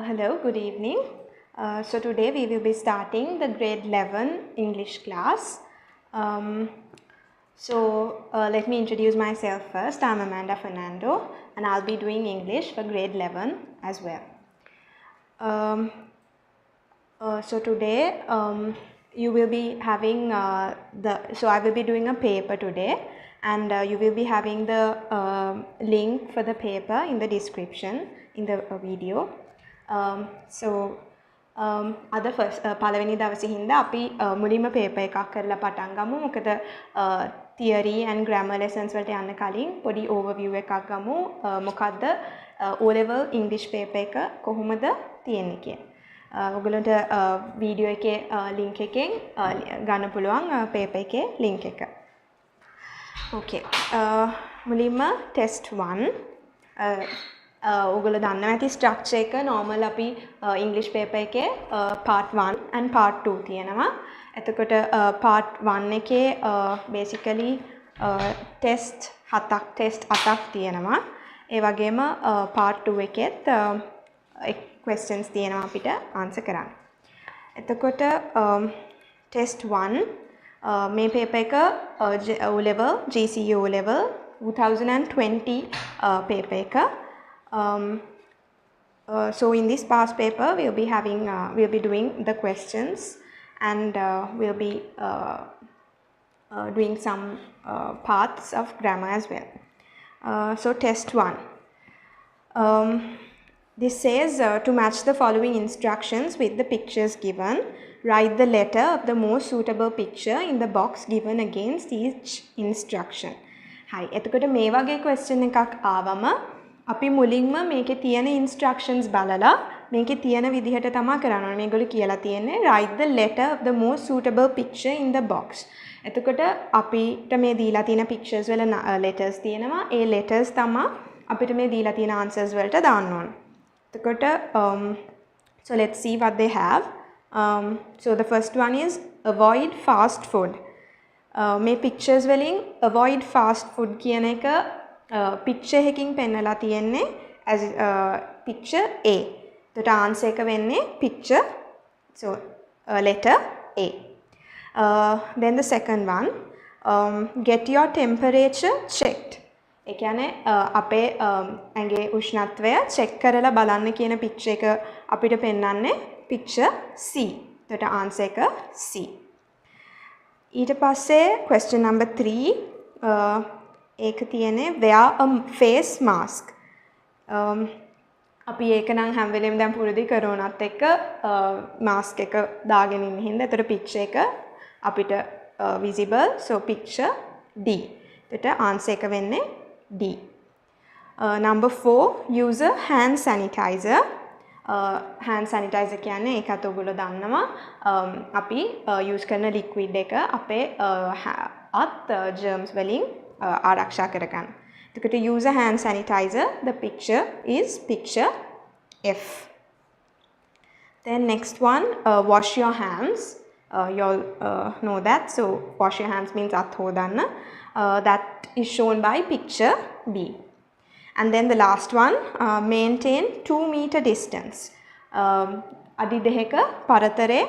Hello, good evening. So today we will be starting the grade 11 English class. Let me introduce myself first. I'm Amanda Fernando and I'll be doing English for grade 11 as well. Today you will be having I will be doing a paper today, and you will be having the link for the paper in the description in the video. අද පළවෙනි දවසේ හින්දා අපි මුලින්ම paper එකක් කරලා පටන් ගමු. මොකද theory and grammar lessons වලට යන්න කලින් පොඩි overview එකක් ගමු. මොකද්ද O level English paper එක කොහොමද තියෙන්නේ කියලා. ඔයගලන්ට වීඩියෝ එකේ link එකෙන් ගන්න පුළුවන් paper එකේ link එක. Okay. මුලින්ම test 1 ඔයගොල්ලෝ දන්නවා ඇති structure එක normal අපි English paper එකේ part 1 and part 2 තියෙනවා. එතකොට part 1 එකේ basically test 8ක් තියෙනවා. ඒ වගේම part 2 එකෙත් questions තියෙනවා අපිට answer කරන්න. එතකොට test 1 මේ paper එක O level G.C.E O level 2020 paper එක. So in this past paper we'll be doing the questions, and we'll be doing some parts of grammar as well. So test 1. This says to match the following instructions with the pictures given. Write the letter of the most suitable picture in the box given against each instruction. Hi. එතකොට මේ වගේ question එකක් ආවම අපි මුලින්ම මේකේ තියෙන instructions බලලා මේකේ තියෙන විදිහට තමයි කරන්න ඕනේ. මේගොල්ලෝ කියලා තියෙන්නේ write the letter of the most suitable picture in the box. එතකොට අපිට මේ දීලා තියෙන pictures වල letters තියෙනවා. ඒ letters තමයි අපිට මේ දීලා තියෙන answers වලට දාන්න ඕනේ. එතකොට so let's see what they have. So the first one is avoid fast food. මේ pictures වලින් avoid fast food කියන එක picture එකකින් පෙන්නලා තියෙන්නේ as picture A. එතකොට answer එක වෙන්නේ picture, so letter A. Then the second one, get your temperature checked. ඒ කියන්නේ අපේ ඇඟේ උෂ්ණත්වය check කරලා බලන්න කියන picture එක අපිට පෙන්නන්නේ picture C. එතකොට answer එක C. ඊට පස්සේ question number 3, ඒක තියෙන්නේ wear a face mask. අපි ඒක නම් හැම වෙලෙම දැන් පුරුදු කරෝනත් එක්ක mask එක දාගෙන ඉන්න හින්දා ඒතර picture එක අපිට visible, so picture D. එතකොට answer එක වෙන්නේ D. Number 4, use a hand sanitizer. hand sanitizer කියන්නේ ඒකත් ඔයගොල්ලෝ දන්නවා අපි use කරන liquid එක අපේ අත් germs වලින් ආරක්ෂා කරගන්න. එතකොට use a hand sanitizer. The picture is picture F. Then next one, wash your hands. You all know that. So wash your hands means අත් හොදන්න. That is shown by picture B. And then the last one, maintain 2 meter distance. අඩි 2ක පරතරේ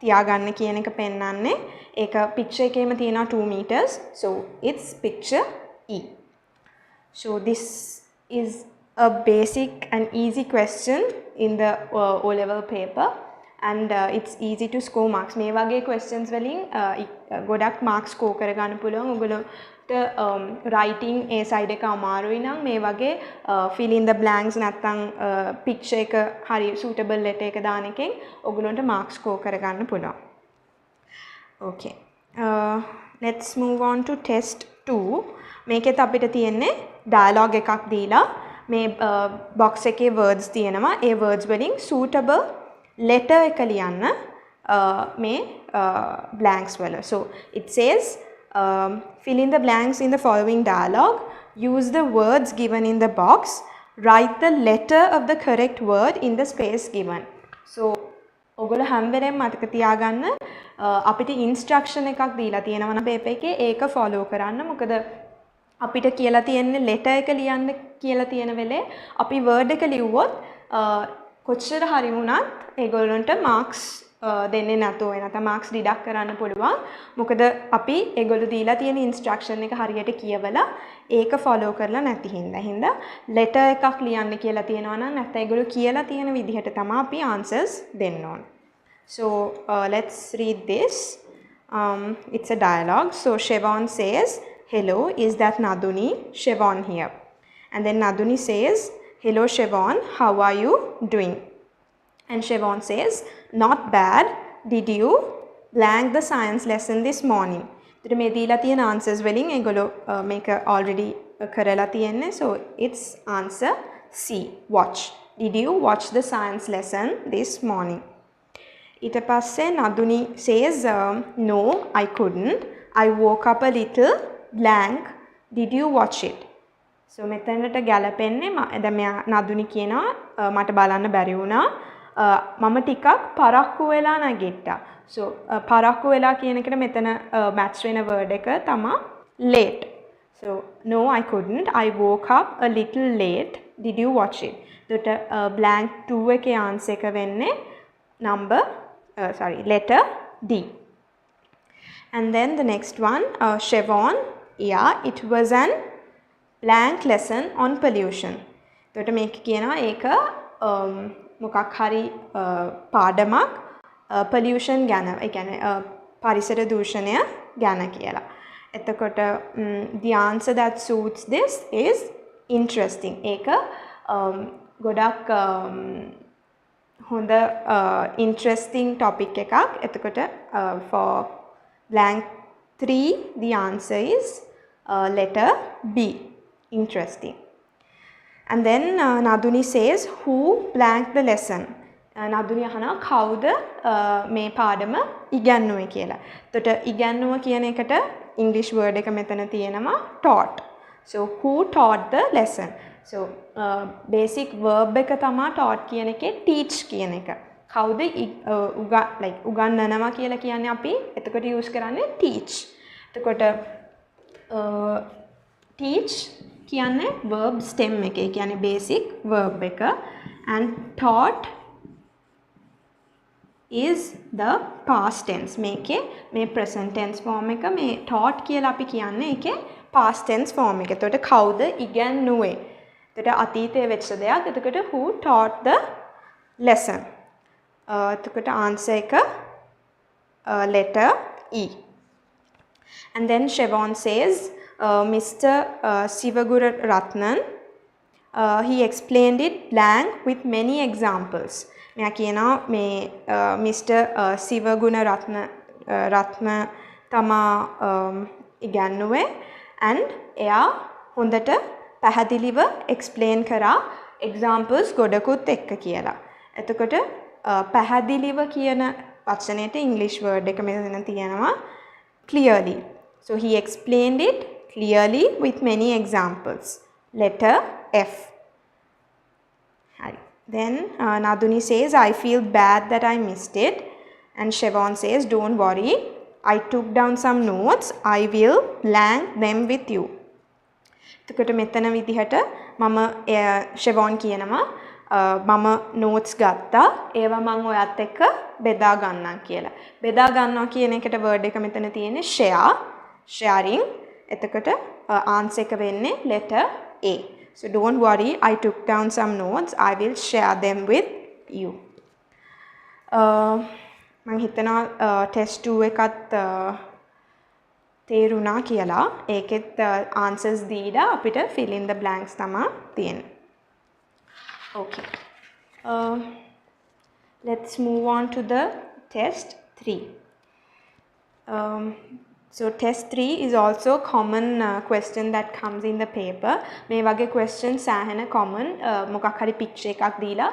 තියාගන්න කියන එක පෙන්නන්නේ. ඒක picture එකේම තියෙනවා 2 meters. So it's picture E. So this is a basic and easy question in the O level paper, and it's easy to score marks. මේ වගේ questions වලින් ගොඩක් marks score කරගන්න පුළුවන්. ඔයගොල්ලෝට writing ඒ side එක අමාරුයි නම් මේ වගේ fill in the blanks නැත්නම් picture එක හරි suitable letter එක දාන එකෙන් ඔයගොල්ලන්ට marks score කරගන්න පුළුවන්. Okay. Let's move on to test 2. මේකෙත් අපිට තියෙන්නේ dialogue එකක් දීලා මේ box එකේ words තියෙනවා. ඒ words වලින් suitable letter එක ලියන්න මේ blanks වල. So it says fill in the blanks in the following dialogue. Use the words given in the box. Write the letter of the correct word in the space given. So ඔයගොල්ලෝ හැම වෙලේම මතක තියාගන්න අපිට instruction එකක් දීලා තියෙනවා නම් paper එකේ ඒක follow කරන්න. මොකද අපිට කියලා තියෙන්නේ letter එක ලියන්න කියලා තියෙන වෙලේ අපි word එක ලිව්වොත් කොච්චර හරි වුණත් ඒගොල්ලන්ට මාක්ස් දෙන්නේ නැතුව වෙනත මාක්ස් ඩිඩක්ට් කරන්න පුළුවන්. මොකද අපි ඒගොල්ලෝ දීලා තියෙන ඉන්ස්ට්‍රක්ෂන් එක හරියට කියවලා ඒක ෆලෝ කරලා නැති හින්දා. හින්දා ලෙටර් එකක් ලියන්න කියලා තියෙනවා නම් නැත්නම් ඒගොල්ලෝ කියලා තියෙන විදිහට තමයි අපි ආන්සර්ස් දෙන්න ඕන. So let's read this. It's a dialogue. So Shevon says, "Hello, is that Naduni? Shevon here." And then Naduni says, "Hello Shevon, how are you doing?" And Shevon says, "Not bad. Did you blank the science lesson this morning?" එතකොට මේ දීලා තියෙන answers වලින් ඒගොල්ලෝ මේක already කරලා තියෙන්නේ. So it's answer C, watch. Did you watch the science lesson this morning? ඊට පස්සේ Naduni says, "No, I couldn't. I woke up a little blank. Did you watch it?" So මෙතනට ගැලපෙන්නේ දැන් මෙයා Naduni කියනවා මට බලන්න බැරි වුණා. මම ටිකක් පරක්කු වෙලා නැගිට්ටා. So පරක්කු වෙලා කියන එකට මෙතන match වෙන word එක තමයි late. So no, I couldn't. I woke up a little late. Did you watch it? එතකොට blank 2 එකේ answer එක වෙන්නේ letter D. And then the next one, Shevon, yeah, it was an blank lesson on pollution. එතකොට මේක කියනවා ඒක මොකක් හරි පාඩමක් pollution ගැන, ඒ කියන්නේ පරිසර දූෂණය ගැන කියලා. එතකොට the answer that suits this is interesting. ඒක ගොඩක් හොඳ interesting topic එකක්. එතකොට for blank 3 the answer is letter B, interesting. And then Naduni says, "Who blanked the lesson?" Naduni අහනවා කවුද මේ පාඩම ඉගන්නුවේ කියලා. එතකොට ඉගන්නුව කියන එකට English word එක මෙතන තියෙනවා taught. So who taught the lesson? So basic verb එක තමයි taught කියන එකේ teach කියන එක. කවුද උගන්වනවා කියලා කියන්නේ අපි එතකොට use කරන්නේ teach. එතකොට teach කියන්නේ verb stem එක. ඒ කියන්නේ basic verb එක. And taught is the past tense. මේකේ මේ present tense form එක මේ taught කියලා අපි කියන්නේ ඒකේ past tense form එක. එතකොට කවුද ඉගන්නුවේ? එතකොට අතීතයේ වෙච්ච දෙයක්. එතකොට who taught the lesson? එතකොට answer එක letter E. And then Shevon says, Mr. Sivagura Ratnan, he explained it blank with many examples. මෙයා කියනවා මේ Mr. Sivaguna Ratna තමා ඉගන්නුවේ and එයා හොඳට පැහැදිලිව explain කරා examples ගොඩකුත් එක්ක කියලා. එතකොට පැහැදිලිව කියන වචනයට English word එක මෙතන තියෙනවා clearly. So he explained it clearly with many examples. Letter F. Then Naduni says, "I feel bad that I missed it." And Shevon says, "Don't worry. I took down some notes. I will blank them with you." එතකොට මෙතන විදිහට මම Shevon කියනවා මම notes ගත්තා. ඒවා මම ඔයත් එක්ක බෙදා ගන්නම් කියලා. බෙදා ගන්නවා කියන එකට word එක මෙතන තියෙන්නේ share. Sharing. එතකොට answer එක වෙන්නේ letter A. So don't worry, I took down some notes. I will share them with you. මම හිතනවා test 2 එකත් තේරුණා කියලා. ඒකෙත් answers දීලා අපිට fill in the blanks තමයි තියෙන්නේ. Okay. Let's move on to the test 3. So test 3 is also a common question that comes in the paper. මේ වගේ questions සෑහෙන common මොකක් හරි picture එකක් දීලා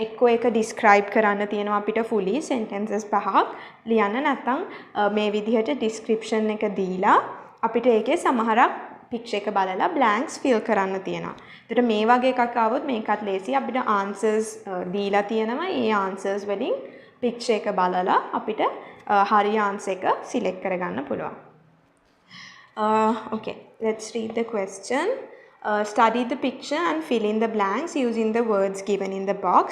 එක්කෝ ඒක describe කරන්න තියෙනවා අපිට fully sentences පහක් ලියන්න නැත්නම් මේ විදිහට description එක දීලා අපිට ඒකේ සමහරක් picture එක බලලා blanks fill කරන්න තියෙනවා. ඒතර මේ වගේ එකක් ආවොත් මේකත් ලේසි අපිට answers දීලා තියෙනවා. ඒ answers වලින් picture එක බලලා අපිට හරි answer එක select කරගන්න පුළුවන්. Okay, let's read the question. Study the picture and fill in the blanks using the words given in the box.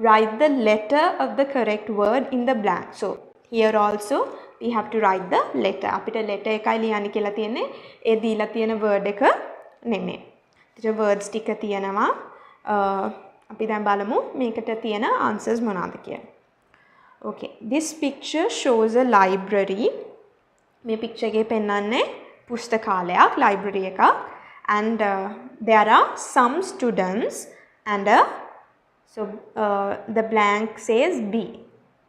write the letter of the correct word in the blank. So here also we have to write the letter. අපිට letter එකයි ලියන්න කියලා තියෙන්නේ. ඒ දීලා තියෙන word එක නෙමෙයි. ඊට words ටික තියෙනවා. අපි දැන් බලමු මේකට තියෙන answers මොනවාද කියලා. Okay, this picture shows a library. මේ picture එකේ පෙන්නන්නේ පුස්තකාලයක්, library එකක්. And there are some students and the blank says B,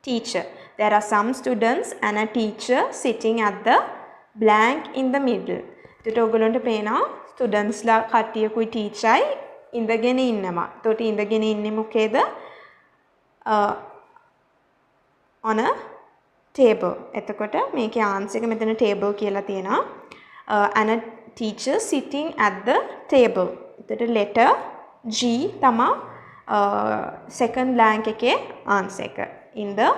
teacher. There are some students and a teacher sitting at the blank in the middle. එතකොට ඔයගොල්ලන්ට පේනවා students ලා කට්ටියකුයි teacherයි ඉඳගෙන ඉන්නවා. එතකොට ඉඳගෙන ඉන්නේ මොකේද? on a table. එතකොට මේකේ answer එක මෙතන table කියලා තියෙනවා. And a teacher sitting at the table. එතකොට letter G තමයි second blank එකේ answer එක in the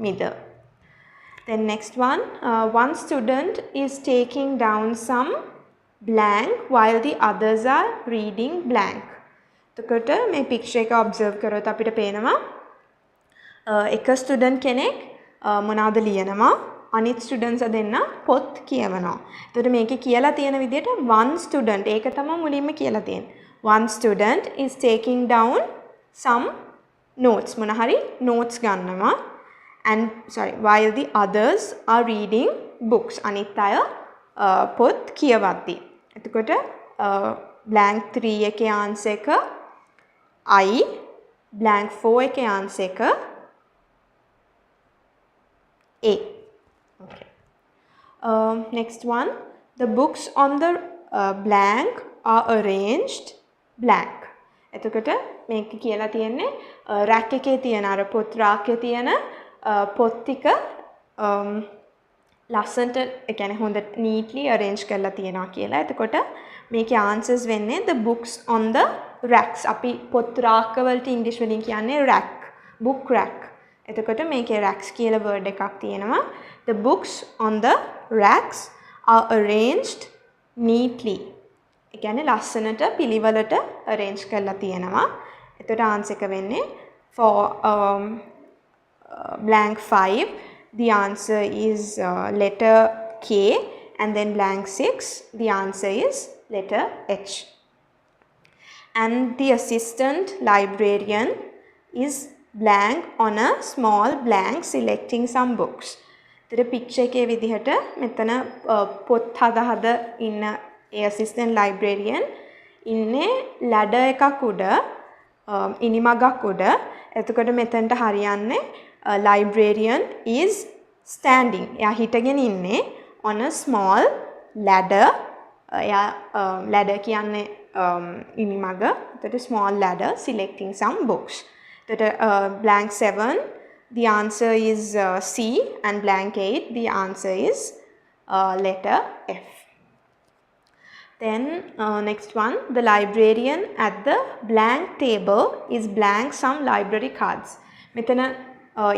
middle. Then next one, one student is taking down some blank while the others are reading blank. එතකොට මේ picture එක observe කරොත් අපිට පේනවා එක student කෙනෙක් මොනවද ලියනවා අනිත් students දෙන්න පොත් කියවනවා. එතකොට මේකේ කියලා තියෙන විදිහට one student ඒක තමයි මුලින්ම කියලා තියෙන්නේ. One student is taking down some notes මොන හරි notes ගන්නවා and while the others are reading books අනිත් අය පොත් කියවද්දී. එතකොට blank 3 එකේ answer එක I, blank 4 එකේ answer එක A. Okay. Next one, the books on the blank are arranged blank. එතකොට මේක කියලා තියෙන්නේ rack එකේ තියෙන අර පොත් rack එකේ තියෙන පොත් ටික ලස්සනට ඒ කියන්නේ හොඳ neatly arrange කරලා තියෙනවා කියලා. එතකොට මේකේ answers වෙන්නේ the books on the racks. අපි පොත් rack වලට english වලින් කියන්නේ rack, book rack. එතකොට මේකේ racks කියලා word එකක් තියෙනවා. The books on the racks are arranged neatly. ඒ කියන්නේ ලස්සනට පිළිවෙලට arrange කරලා තියෙනවා. එතකොට answer එක වෙන්නේ for blank 5 the answer is letter K, and then blank 6 the answer is letter H. And the assistant librarian is blank on a small blank selecting some books. The picture එකේ විදිහට මෙතන පොත් හද ඉන්න ඒ assistant librarian ඉන්නේ ladder එකක් උඩ ඉනිමගක් උඩ. එතකොට මෙතනට හරියන්නේ librarian is standing. එයා හිටගෙන ඉන්නේ on a small ladder. එයා ladder කියන්නේ ඉනිමග. එතකොට small ladder selecting some books. Blank 7 the answer is C, and blank 8 the answer is letter F. Then next one, the librarian at the blank table is blank some library cards. මෙතන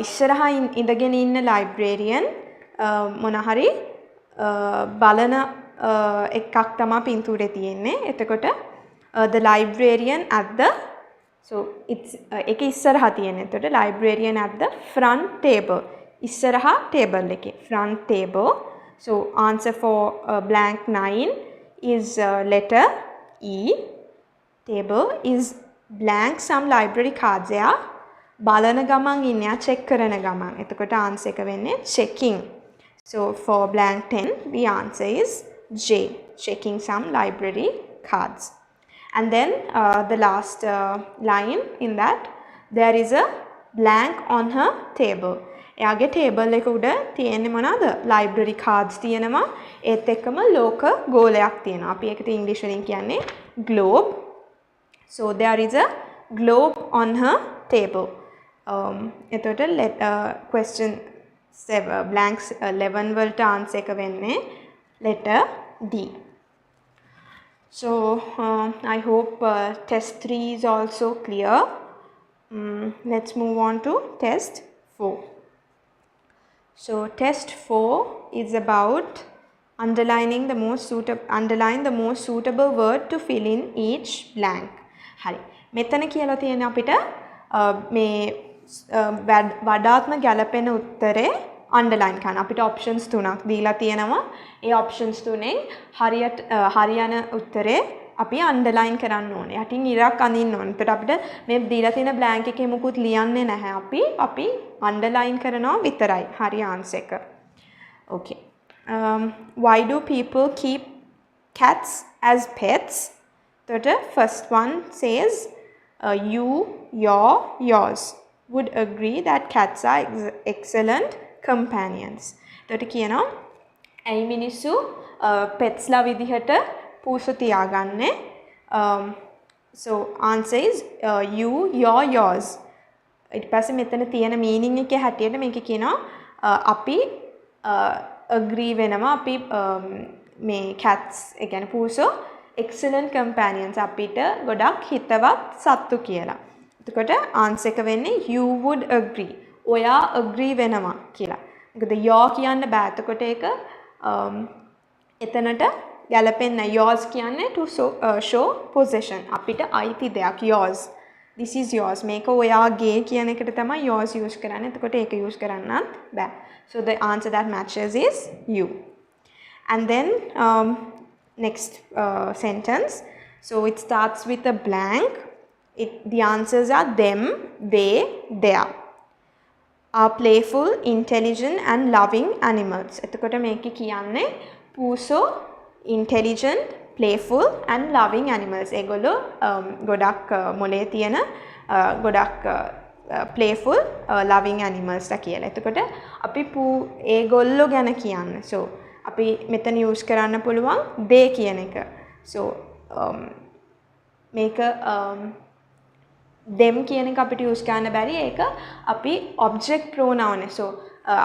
ඉස්සරහා ඉඳගෙන ඉන්න librarian මොන හරි බලන එකක් තමයි පින්තූරේ තියෙන්නේ. එතකොට the librarian at the it's එක ඉස්සරහා තියෙන්නේ. එතකොට librarian at the front table. ඉස්සරහා table එකේ front table. So answer for blank 9 is letter E. Table is blank some library cards. එයා බලන ගමන් ඉන්නේ, එයා check කරන ගමන්. එතකොට answer එක වෙන්නේ checking. So for blank 10 the answer is J, checking some library cards. And then the last line in that, there is a blank on her table. එයාගේ table එක උඩ තියෙන්නේ මොනවාද? library cards තියෙනවා. ඒත් එක්කම ලෝක ගෝලයක් තියෙනවා. අපි ඒකට english වලින් කියන්නේ globe. So there is a globe on her table. එතකොට question 7 blanks 11 වලට answer එක වෙන්නේ letter D. So I hope test 3 is also clear. Let's move on to test 4. So test 4 is about underline the most suitable word to fill in each blank. hari මෙතන කියලා තියෙන අපිට මේ වඩාත්ම ගැලපෙන උත්තරේ අන්ඩර්ලයින් කරන්න. අපිට ඔප්ෂන්ස් තුනක් දීලා තියෙනවා. ඒ ඔප්ෂන්ස් තුනෙන් හරියන උත්තරේ අපි අන්ඩර්ලයින් කරන්න ඕනේ. යටින් ඉරක් අඳින්න ඕනේ. එතකොට අපිට මේ දීලා තියෙන බ්ලැන්ක් එකේ මුකුත් ලියන්නේ නැහැ. අපි අන්ඩර්ලයින් කරනවා විතරයි. හරි ආන්සර් එක. Okay. Why do people keep cats as pets? So the first one says you, yours would agree that cats are excellent companions. එතකොට කියනවා ඇයි මිනිස්සු pets ලා විදිහට පූසු තියාගන්නේ? So answer is you, yours. ඊට පස්සේ මෙතන තියෙන meaning එකේ හැටියට මේක කියනවා අපි agree වෙනවා අපි මේ cats ඒ කියන්නේ පූසෝ excellent companions අපිට ගොඩක් හිතවත් සත්තු කියලා. එතකොට answer එක වෙන්නේ you would agree. ඔයා agree වෙනවා කියලා. මොකද your කියන්න බෑ. එතකොට ඒක එතනට ගැලපෙන්නේ නැහැ. yours කියන්නේ to show possession. අපිට අයිති දෙයක් yours. This is yours. මේක ඔයාගේ කියන එකට තමයි yours use කරන්නේ. එතකොට ඒක use කරන්නත් බෑ. So the answer that matches is you. And then next sentence. So it starts with a blank. The answers are them, they, their. Are playful, intelligent and loving animals. එතකොට මේක කියන්නේ පූසෝ intelligent, playful and loving animals. ඒගොල්ලෝ ගොඩක් මොලේ තියෙන ගොඩක් playful, loving animals ලා කියලා. එතකොට අපි ඒගොල්ලෝ ගැන කියන්නේ. So අපි මෙතන use කරන්න පුළුවන් they කියන එක. So මේක them කියන එක අපිට use කරන්න බැරි. ඒක අපි object pronoun. So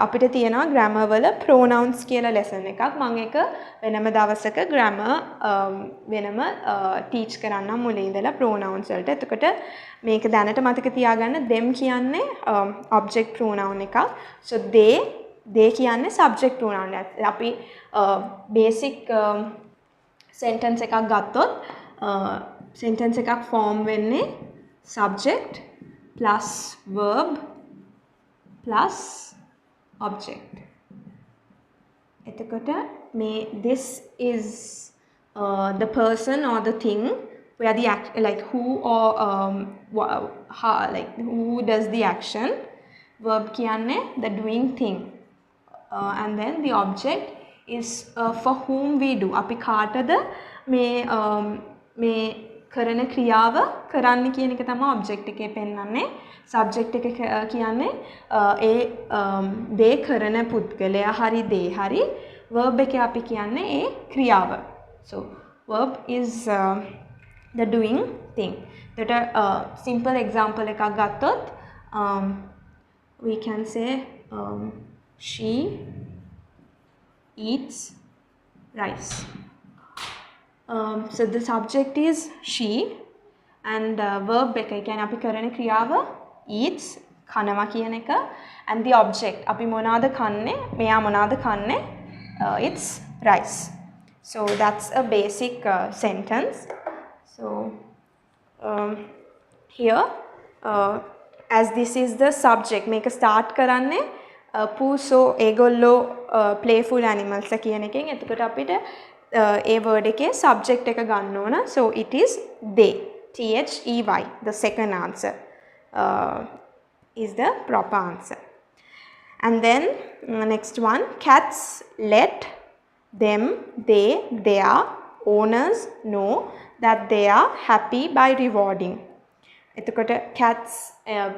අපිට තියෙනවා grammar වල pronouns කියලා lesson එකක්. මම ඒක වෙනම දවසක grammar වෙනම teach කරන්නම් මුලින් ඉඳලා pronouns වලට. එතකොට මේක දැනට මතක තියාගන්න them කියන්නේ object pronoun එකක්. So they කියන්නේ subject pronoun එකක්. අපි basic sentence එකක් ගත්තොත් sentence එකක් form වෙන්නේ subject plus verb plus object. එතකොට this is the person or the thing where the like who or like who does the action. Verb කියන්නේ the doing thing. And then the object is for whom we do. අපි කාටද මේ කරන ක්‍රියාව කරන්න කියන එක තමයි object එකේ පෙන්වන්නේ. subject එක කියන්නේ ඒ දේ කරන පුද්ගලයා හරි දේ හරි. verb එකේ අපි කියන්නේ ඒ ක්‍රියාව. So verb is the doing thing. that simple example එකක් ගත්තොත් we can say she eats rice. So the subject is she and verb එක කියන්නේ අපි කරන ක්‍රියාව eats කනවා කියන එක and the object අපි මොනවාද කන්නේ මෙයා මොනවාද කන්නේ it's rice. So that's a basic sentence. So here as this is the subject මේක start කරන්නේ පූසෝ ඒගොල්ලෝ playful animals කියන එකෙන්. එතකොට අපිට ඒ word එකේ subject එක ගන්න ඕන. So it is they. THEY. The second answer is the proper answer. And then next one, cats let them, their owners know that they are happy by rewarding. එතකොට cats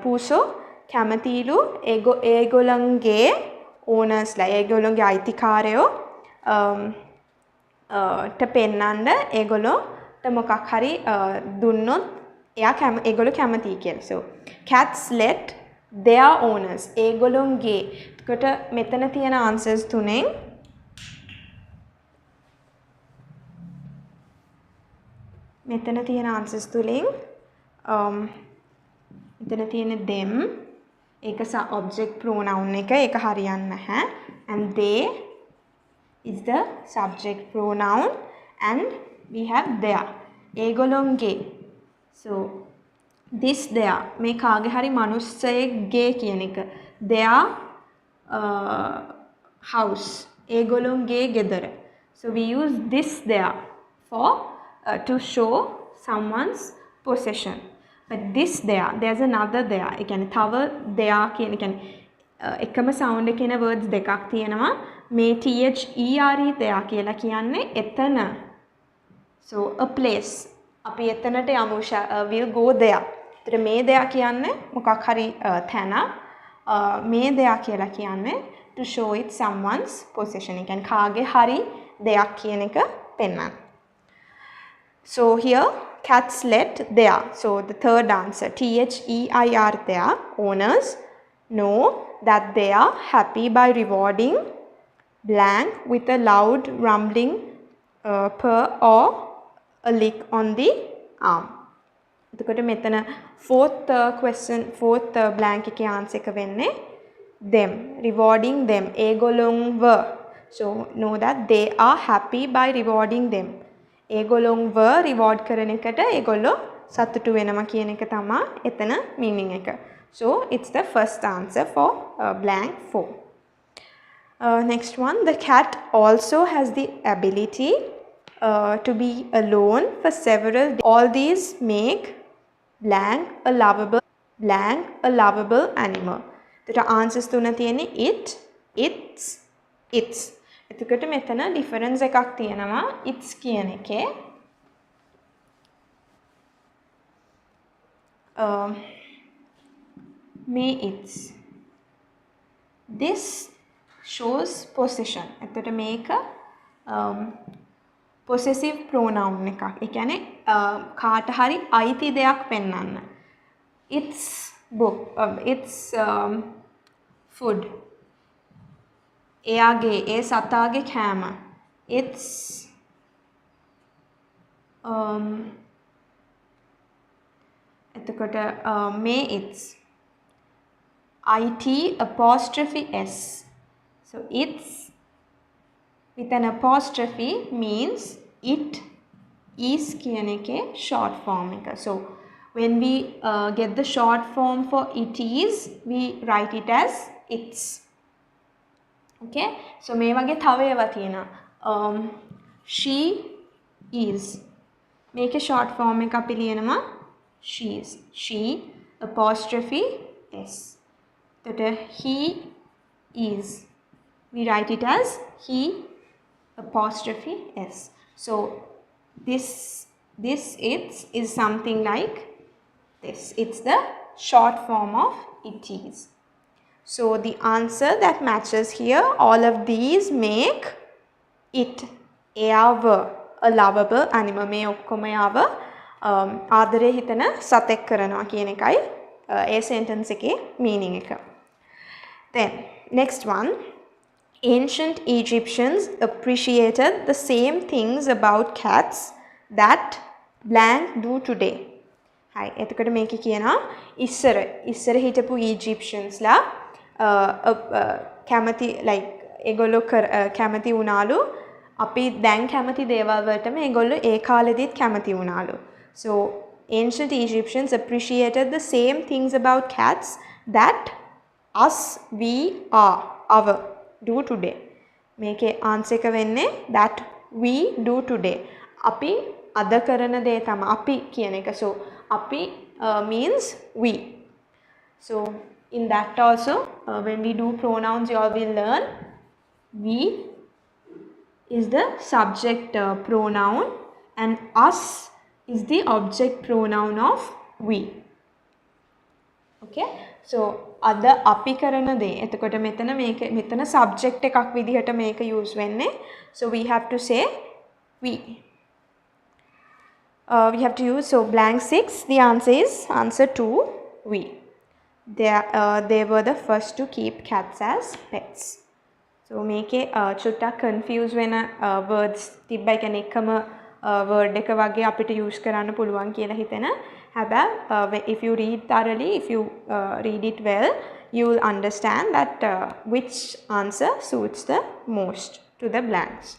පූසෝ කැමතිලු ඒගොල්ලන්ගේ owners ලා ඒගොල්ලන්ගේ අයිතිකාරයෝ ට පෙන්නන්න ඒගොල්ලොට මොකක් හරි දුන්නොත් ඒගොල්ලෝ කැමතියි කියලා. So cats let their owners ඒගොල්ලොන්ගේ. එතකොට මෙතන තියෙන answers තුනෙන් මෙතන තියෙන answers තුලින් මෙතන තියෙන them ඒක object pronoun එක ඒක හරියන්නේ නැහැ. And they is the subject pronoun and we have their ඒගොල්ලොන්ගේ. So this there මේ කාගේ හරි මිනිස්සෙක්ගේ කියන එක their house ඒගොල්ලොන්ගේ ගෙදර. So we use this there for to show someone's possession. But this there's another there. ඒ කියන්නේ තව there කියන ඒ කියන්නේ එකම sound එකේ න words දෙකක් තියෙනවා. මේ there there කියලා කියන්නේ එතන. So a place. අපි එතනට යමු. We'll go there. ඒතර මේ there කියන්නේ මොකක් හරි තැන. මේ there කියලා කියන්නේ to show it someone's possession. ඒ කියන්නේ කාගේ හරි දෙයක් කියන එක පෙන්වන්න. So here cats let there. So the third answer THEIR there. Owners know that they are happy by rewarding blank with a loud rumbling purr or a lick on the arm. එතකොට මෙතන fourth blank එකේ answer එක වෙන්නේ them, rewarding them. ඒගොල්ලොන්ව. So know that they are happy by rewarding them. ඒගොල්ලොන්ව reward කරන එකට ඒගොල්ලෝ සතුටු වෙනවා කියන එක තමයි එතන meaning එක. So it's the first answer for blank 4. Next one, the cat also has the ability to be alone for several days. All these make blank a lovable animal. The answers තුන තියෙන්නේ it, its, its. එතකොට මෙතන difference එකක් තියෙනවා its කියන එකේ. May its. This shows possession. එතකොට මේක possessive pronoun එකක්. ඒ කියන්නේ කාට හරි අයිති දෙයක් පෙන්වන්න. Its book, its food. එයාගේ ඒ සතාගේ කෑම. It's එතකොට may its IT apostrophe S. So it's with an apostrophe means it is කියන එකේ short form එක. So when we get the short form for it is, we write it as its. Okay, so මේ වගේ තව ඒවා තියෙනවා. She is. මේකේ short form එක අපි ලියනවා she's. She apostrophe s. එතකොට he is. We write it as he apostrophe s. So this its is something like this. It's the short form of it is. So the answer that matches here, all of these make it a lovable animal. මේ ඔක්කොම යාව ආදරේ හිතන සතෙක් කරනවා කියන එකයි ඒ sentence එකේ meaning එක. Then next one, ancient Egyptians appreciated the same things about cats that blank do today. Hi, එතකොට මේක කියනවා ඉස්සර හිටපු Egyptians ලා කැමති like ඒගොල්ලෝ කැමති වුණාලු අපි දැන් කැමති දේවල් වලටම ඒගොල්ලෝ ඒ කාලෙදිත් කැමති වුණාලු. So ancient Egyptians appreciated the same things about cats that we our do today. මේකේ answer එක වෙන්නේ that we do today. අපි අද කරන දේ තමයි අපි කියන එක. So අපි means we. So in that also when we do pronouns you all will learn we is the subject pronoun and us is the object pronoun of we. Okay, so ada අපි කරන දේ. එතකොට මෙතන subject එකක් විදිහට මේක use වෙන්නේ. So we have to say we. We have to use, so blank 6, the answer is answer 2, we. They were the first to keep cats as pets. So make a chutta confuse when words tibba කියන්නේ එකම word එක වගේ අපිට use කරන්න පුළුවන් කියලා හිතෙන. හැබැයි if you read thoroughly, if you read it well, you will understand that which answer suits the most to the blanks.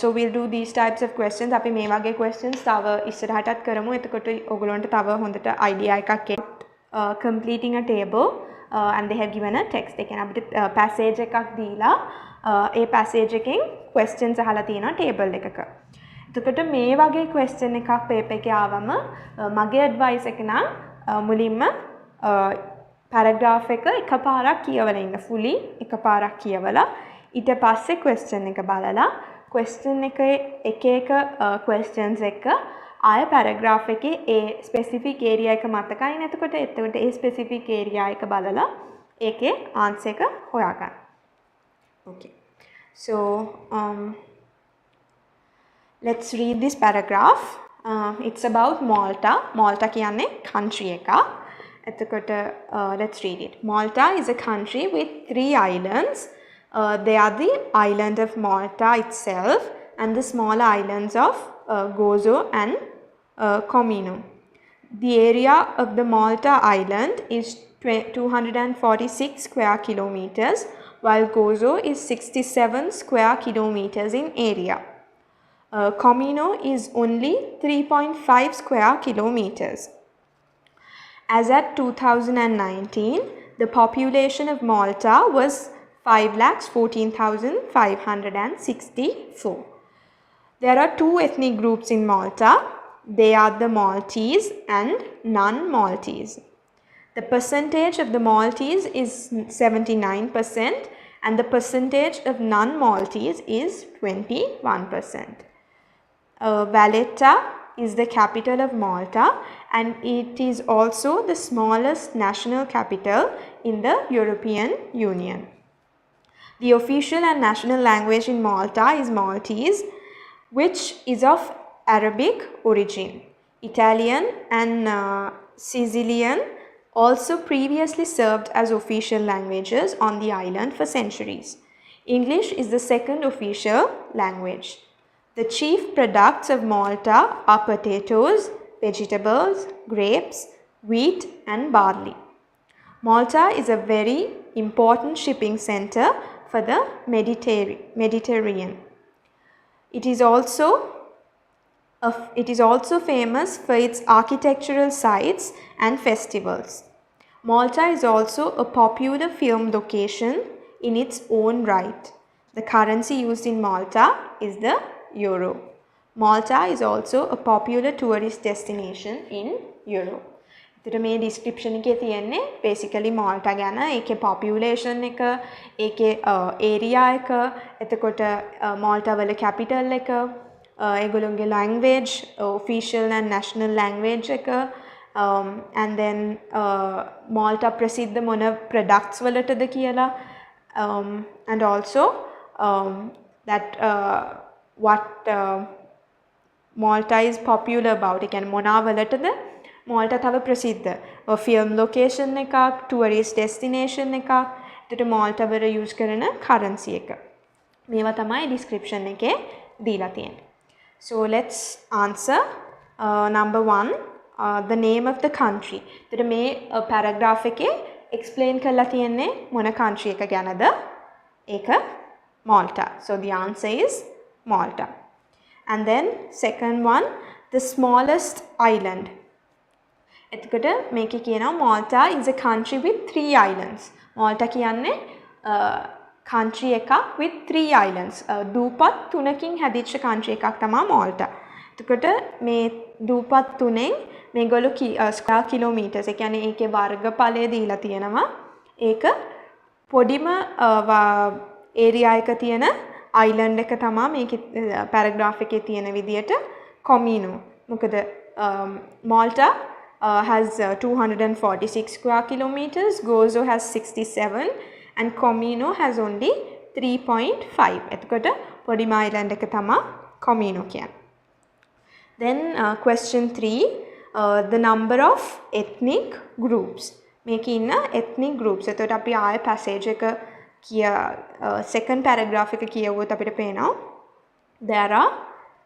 So we'll do these types of questions. අපි මේ වගේ questions තව ඉස්සරහටත් කරමු. එතකොට ඔයගොල්ලන්ට තව හොඳට idea එකක් completing a table and they have given a text. ඒ කියන්නේ අපිට passage එකක් දීලා ඒ passage එකෙන් questions අහලා තියෙනවා table එකක. එතකොට මේ වගේ question එකක් paper එකේ ආවම මගේ advice එක නම් මුලින්ම paragraph එක එකපාරක් කියවලා ඉන්න fully එකපාරක් කියවලා ඊට පස්සේ question එක බලලා question එක questions එක ආය paragraph එකේ ඒ specific area එක මතකයි නැතකොට එතකොට ඒ specific area එක බලලා ඒකේ answer එක හොයාගන්න. Okay. So let's read this paragraph. It's about Malta. Malta කියන්නේ country එකක්. එතකොට let's read it. Malta is a country with 3 islands. They are the island of Malta itself and the smaller islands of Gozo and Comino. The area of the Malta island is 246 square kilometers, while Gozo is 67 square kilometers in area. Comino is only 3.5 square kilometers. As at 2019, the population of Malta was 5,14,564. There are 2 ethnic groups in Malta. They are the Maltese and non-Maltese. The percentage of the Maltese is 79% and the percentage of non-Maltese is 21%. Valletta is the capital of Malta and it is also the smallest national capital in the European Union. The official and national language in Malta is Maltese, which is of Arabic origin. Italian and Sicilian also previously served as official languages on the island for centuries. English is the second official language. The chief products of Malta are potatoes, vegetables, grapes, wheat and barley. Malta is a very important shipping center for the Mediterranean. It is also famous for its architectural sites and festivals. Malta is also a popular film location in its own right. The currency used in Malta is the euro. Malta is also a popular tourist destination in Europe. එතකොට මේ description එකේ තියෙන්නේ basically Malta ගැන ඒකේ population එක ඒකේ area එක එතකොට Malta වල capital එක ඒගොල්ලෝගේ language official and national language එක and then Malta ප්‍රසිද්ධ මොන products වලටද කියලා and also that what Malta is popular about. ඒ කියන්නේ මොනවා වලටද Malta තව ප්‍රසිද්ධ film location එකක් tourist destination එකක් එතකොට Malta වල use කරන currency එක මේවා තමයි description එකේ දීලා තියෙන්නේ. So let's answer number 1 the name of the country. එතකොට මේ paragraph එකේ explain කරලා තියෙන්නේ මොන country එක ගැනද? ඒක Malta. So the answer is Malta. And then second one, the smallest island. එතකොට මේකේ කියනවා Malta is a country with 3 islands. Malta කියන්නේ country එකක් with 3 islands. දූපත් 3කින් හැදිච්ච country එකක් තමයි Malta. එතකොට මේ දූපත් තුනෙන් මේගොල්ලෝ square kilometers ඒ කියන්නේ ඒකේ වර්ගඵලය දීලා තියෙනවා. ඒක පොඩිම area එක තියෙන island එක තමයි මේකේ paragraph එකේ තියෙන විදියට Comino. මොකද Malta has 246 square kilometers, Gozo has 67 and Comino has only 3.5. එතකොට පොඩිම island එක තමයි Comino කියන්නේ. Then question 3, the number of ethnic groups. මේකේ ඉන්න ethnic groups. එතකොට අපි ආයෙ passage එක second paragraph එක කියවුවොත් අපිට පේනවා there are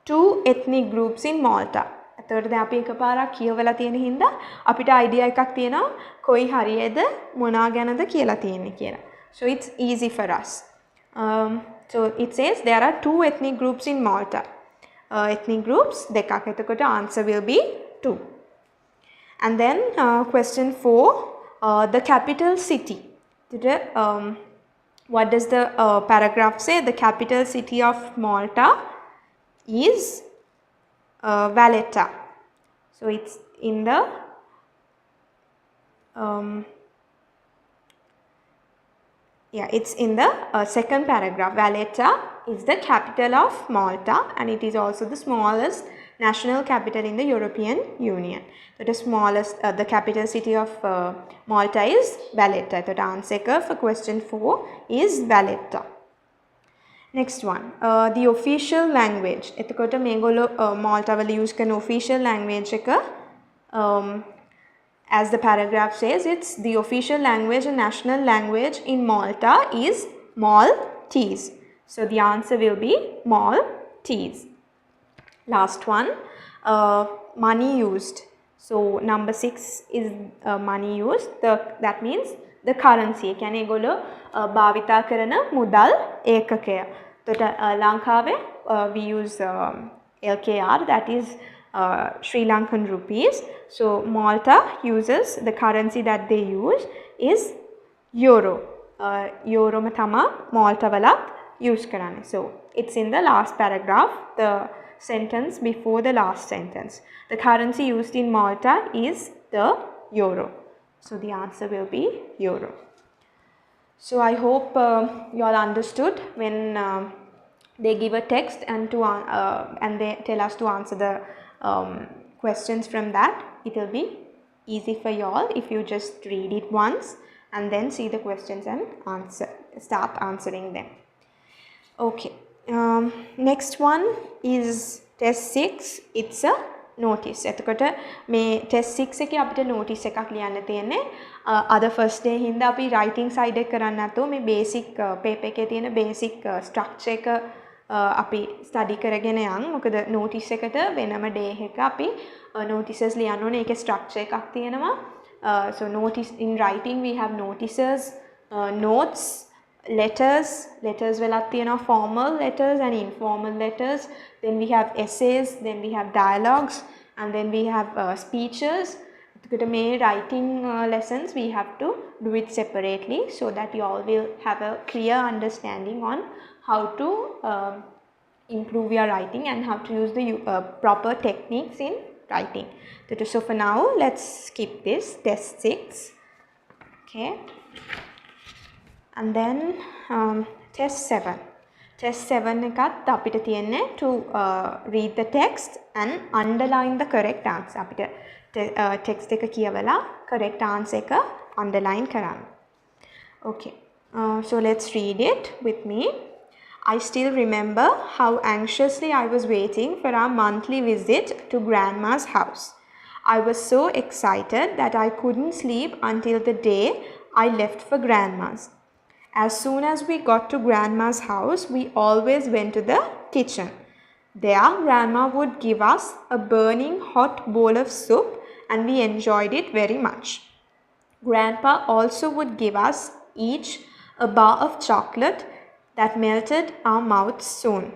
2 ethnic groups in Malta. එතකොට දැන් අපි එකපාරක් කියවලා තියෙන හින්දා අපිට idea එකක් තියෙනවා කොයි හරියද මොනවා ගැනද කියලා තියෙන්නේ කියලා. So it's easy for us. So it says there are 2 ethnic groups in Malta. Ethnic groups දෙකක්. එතකොට answer will be 2. And then question 4, the capital city. What does the paragraph say? The capital city of Malta is Valletta. So it's in the it's in the second paragraph. Valletta is the capital of Malta and it is also the smallest national capital in the European Union. So the smallest, the capital city of Malta is Valletta. So the answer for question 4 is Valletta. Next one, the official language. එතකොට මේගොල්ලෝ Malta වල use කරන official language එක as the paragraph says, it's the official language and national language in Malta is Maltese. So the answer will be Maltese. Last one, money used. So number 6 is money used. That means the currency. කියන්නේ ඒගොල්ලෝ භාවිතා කරන මුදල් ඒකකය. එතකොට ලංකාවේ we use LKR, that is Sri Lankan rupees. So Malta uses, the currency that they use is euro. Euro ma thama Malta walat use karane. So it's in the last paragraph, the sentence before the last sentence. The currency used in Malta is the euro. So the answer will be euro. So I hope you all understood when they give a text and they tell us to answer the questions from that. It will be easy for you all if you just read it once and then see the questions and start answering them. Okay, next one is test 6. It's a notice. එතකොට මේ test 6 එකේ අපිට notice එකක් ලියන්න තියෙන්නේ. අද first day හින්දා අපි writing side එක කරන්න නැතුව මේ basic paper එකේ තියෙන basic structure එක අපි study කරගෙන යන්. මොකද notice එකට වෙනම day එක අපි notices ලියන්න ඕනේ. ඒකේ structure එකක් තියෙනවා. So notice, in writing we have notices, notes, letters වෙලක් තියෙනවා, formal letters and informal letters. Then we have essays, then we have dialogues, and then we have speeches. එතකොට මේ writing lessons we have to do it separately so that you all will have a clear understanding on how to improve your writing and how to use the proper techniques in writing. So for now, let's skip this test 6. Okay. And then test 7. Test 7 එකත් අපිට තියෙන්නේ to read the text and underline the correct answer. අපිට text එක කියවලා correct answer එක underline කරන්න. Okay. So let's read it with me. I still remember how anxiously I was waiting for our monthly visit to Grandma's house. I was so excited that I couldn't sleep until the day I left for Grandma's. As soon as we got to Grandma's house, we always went to the kitchen. There, Grandma would give us a burning hot bowl of soup and we enjoyed it very much. Grandpa also would give us each a bar of chocolate that melted our mouths soon.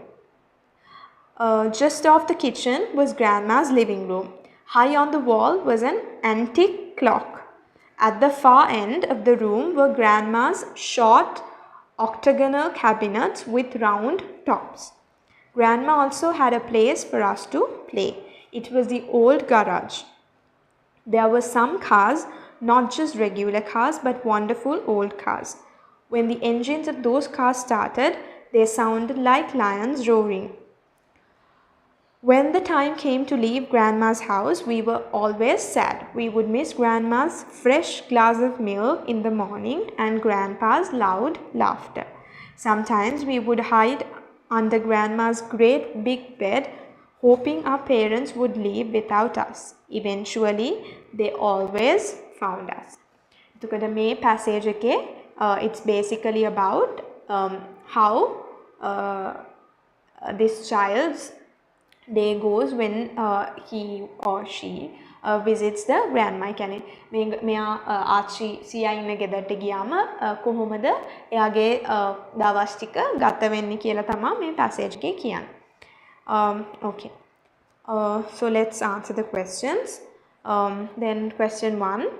Just off the kitchen was Grandma's living room. High on the wall was an antique clock. At the far end of the room were Grandma's short octagonal cabinets with round tops. Grandma also had a place for us to play. It was the old garage. There were some cars, not just regular cars, but wonderful old cars. When the engines of those cars started, they sounded like lions roaring. When the time came to leave Grandma's house, we were always sad. We would miss Grandma's fresh glass of milk in the morning and Grandpa's loud laughter. Sometimes we would hide under Grandma's great big bed, hoping our parents would leave without us. Eventually, they always found us. එතකොට මේ passage එකේ it's basically about how this child's day goes when he or she visits the grandma. කියන්නේ මෙයා ආච්චි සියා ඉන්න ගෙදරට ගියාම කොහොමද එයාගේ දවස් ටික ගත වෙන්නේ කියලා තමයි මේ passage එකේ කියන්නේ. Okay. So let's answer the questions. Then question 1.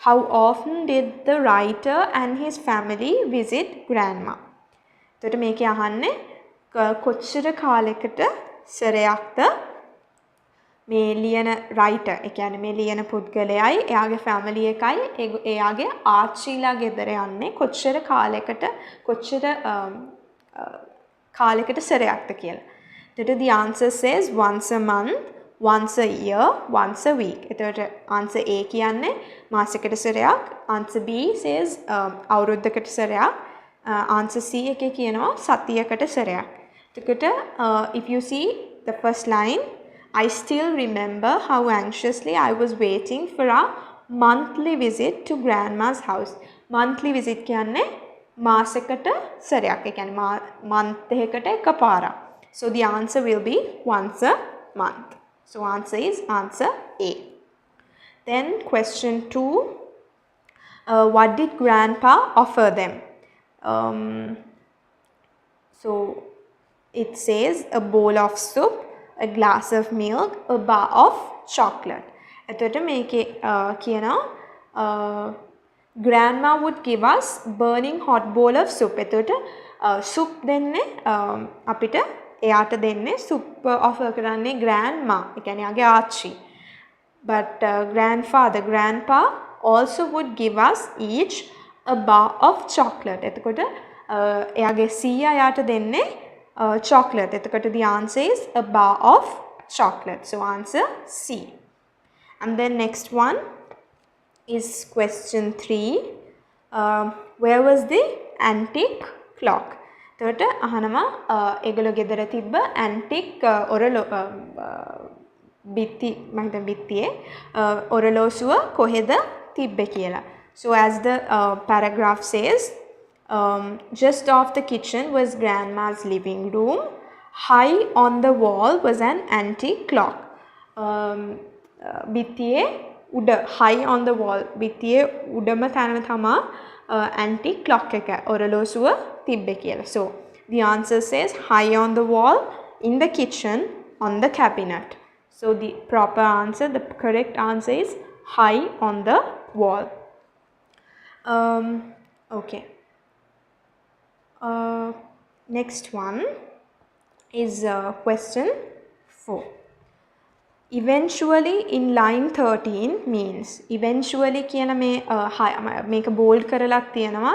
How often did the writer and his family visit grandma? එතකොට මේකේ අහන්නේ කොච්චර කාලයකට සැරයක්ද මේ ලියන writer ඒ කියන්නේ මේ ලියන පුද්ගලයායි එයාගේ family එකයි එයාගේ ආච්චිලා ගෙදර යන්නේ කොච්චර කාලයකට සැරයක්ද කියලා. එතකොට the answer says once a month, once a year, once a week. එතකොට answer A කියන්නේ මාසයකට සැරයක්. answer B says අවුරුද්දකට සැරයක්. answer C එකේ කියනවා සතියකට සැරයක්. එතකොට if you see the first line, I still remember how anxiously I was waiting for a monthly visit to grandma's house. Monthly visit කියන්නේ මාසයකට සැරයක්. ඒ කියන්නේ month එකකට එකපාරක්. So the answer will be once a month. So answer is answer A. Then question 2. What did grandpa offer them? So it says a bowl of soup, a glass of milk, a bar of chocolate. එතකොට මේකේ කියනවා grandma would give us burning hot bowl of soup. එතකොට soup දෙන්නේ අපිට එයාට දෙන්නේ soup offer කරන්නේ grandma. ඒ කියන්නේ යාගේ ආච්චි. But grandpa also would give us each a bar of chocolate. එතකොට එයාගේ සීයා යාට දෙන්නේ chocolate. එතකොට the answer is a bar of chocolate. So answer C. And then next one is question 3. Where was the antique clock? එතකොට අහනවා ඒගොල්ලෝ ගෙදර තිබ්බ antique බිත්තියේ ඔරලෝසුව කොහෙද තිබ්බේ කියලා. So as the paragraph says, just off the kitchen was grandma's living room. High on the wall was an antique clock. බිත්තියේ උඩ high on the wall බිත්තියේ උඩම තැන තමා antique clock එක ඔරලෝසුව තිබ්බේ කියලා. So the answer says high on the wall, in the kitchen, on the cabinet. So the proper answer, the correct answer is high on the wall. Okay. Next one is question 4. Eventually in line 13 means eventually කියන මේක bold කරලා තියෙනවා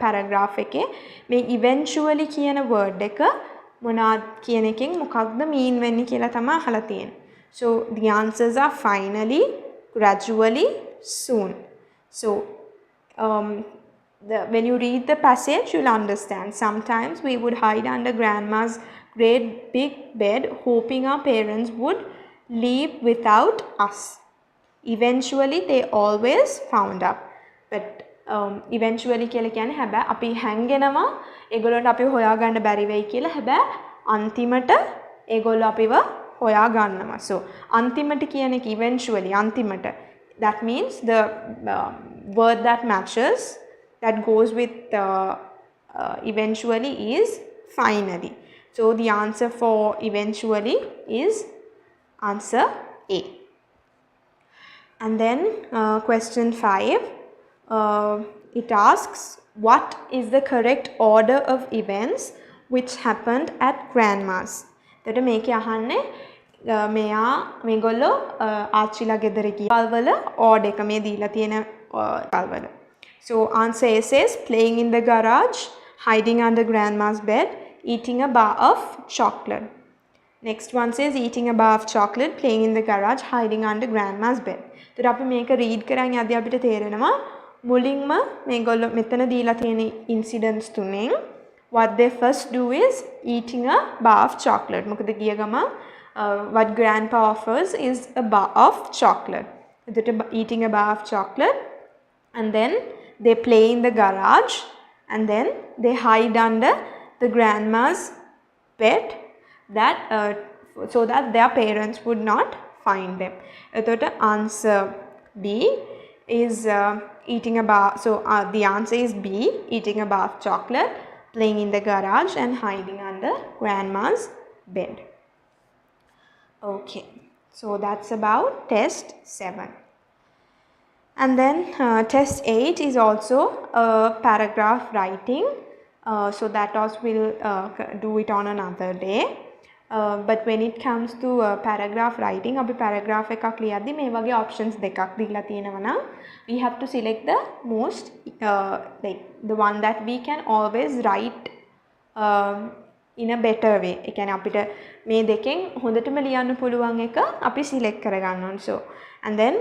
paragraph එකේ මේ eventually කියන word එක මොනවාද කියන එකෙන් මොකක්ද mean වෙන්නේ කියලා තමයි අහලා තියෙන්නේ. So the answers are finally, gradually, soon. So when you read the passage, you'll understand. Sometimes we would hide under grandma's great big bed, hoping our parents would leave without us. Eventually, they always found up. But eventually කියලා කියන්නේ හැබැයි අපි හැංගෙනවා ඒගොල්ලන්ට අපි හොයාගන්න බැරි වෙයි කියලා හැබැයි අන්තිමට ඒගොල්ලෝ අපිව හොයා ගන්නවා. So අන්තිමට කියන එක eventually අන්තිමට, that means the word that matches, that goes with eventually is finally. So the answer for eventually is answer A. And then question 5, it asks what is the correct order of events which happened at grandma's. එතකොට මේකේ අහන්නේ මේගොල්ලෝ ආච්චිලා ගෙදර ගියාවල order එක මේ දීලා තියෙන වල. So answer A says playing in the garage, hiding under grandma's bed, eating a bar of chocolate. Next one says eating a bar of chocolate, playing in the garage, hiding under grandma's bed. එතකොට අපි මේක read කරන් යද්දී අපිට තේරෙනවා මුලින්ම මේගොල්ලෝ මෙතන දීලා තියෙන incidents තුනෙන් what they first do is eating a bar of chocolate. මොකද ගිය ගම what grandpa offers is a bar of chocolate. එතකොට eating a bar of chocolate, and then they play in the garage, and then they hide under the grandma's bed, that so that their parents would not find them. එතකොට answer B is eating a bar. So the answer is B, eating a bar of chocolate, playing in the garage and hiding under grandma's bed. Okay, so that's about test 7. And then test 8 is also paragraph writing. So that also we'll do it on another day. But when it comes to paragraph writing, අපි paragraph එකක් ලියද්දි මේ වගේ options දෙකක් දීලා තියෙනවා නම් we have to select the most like the one that we can always write in a better way. ඒ කියන්නේ අපිට මේ දෙකෙන් හොඳටම ලියන්න පුළුවන් එක අපි select කරගන්න ඕන. So and then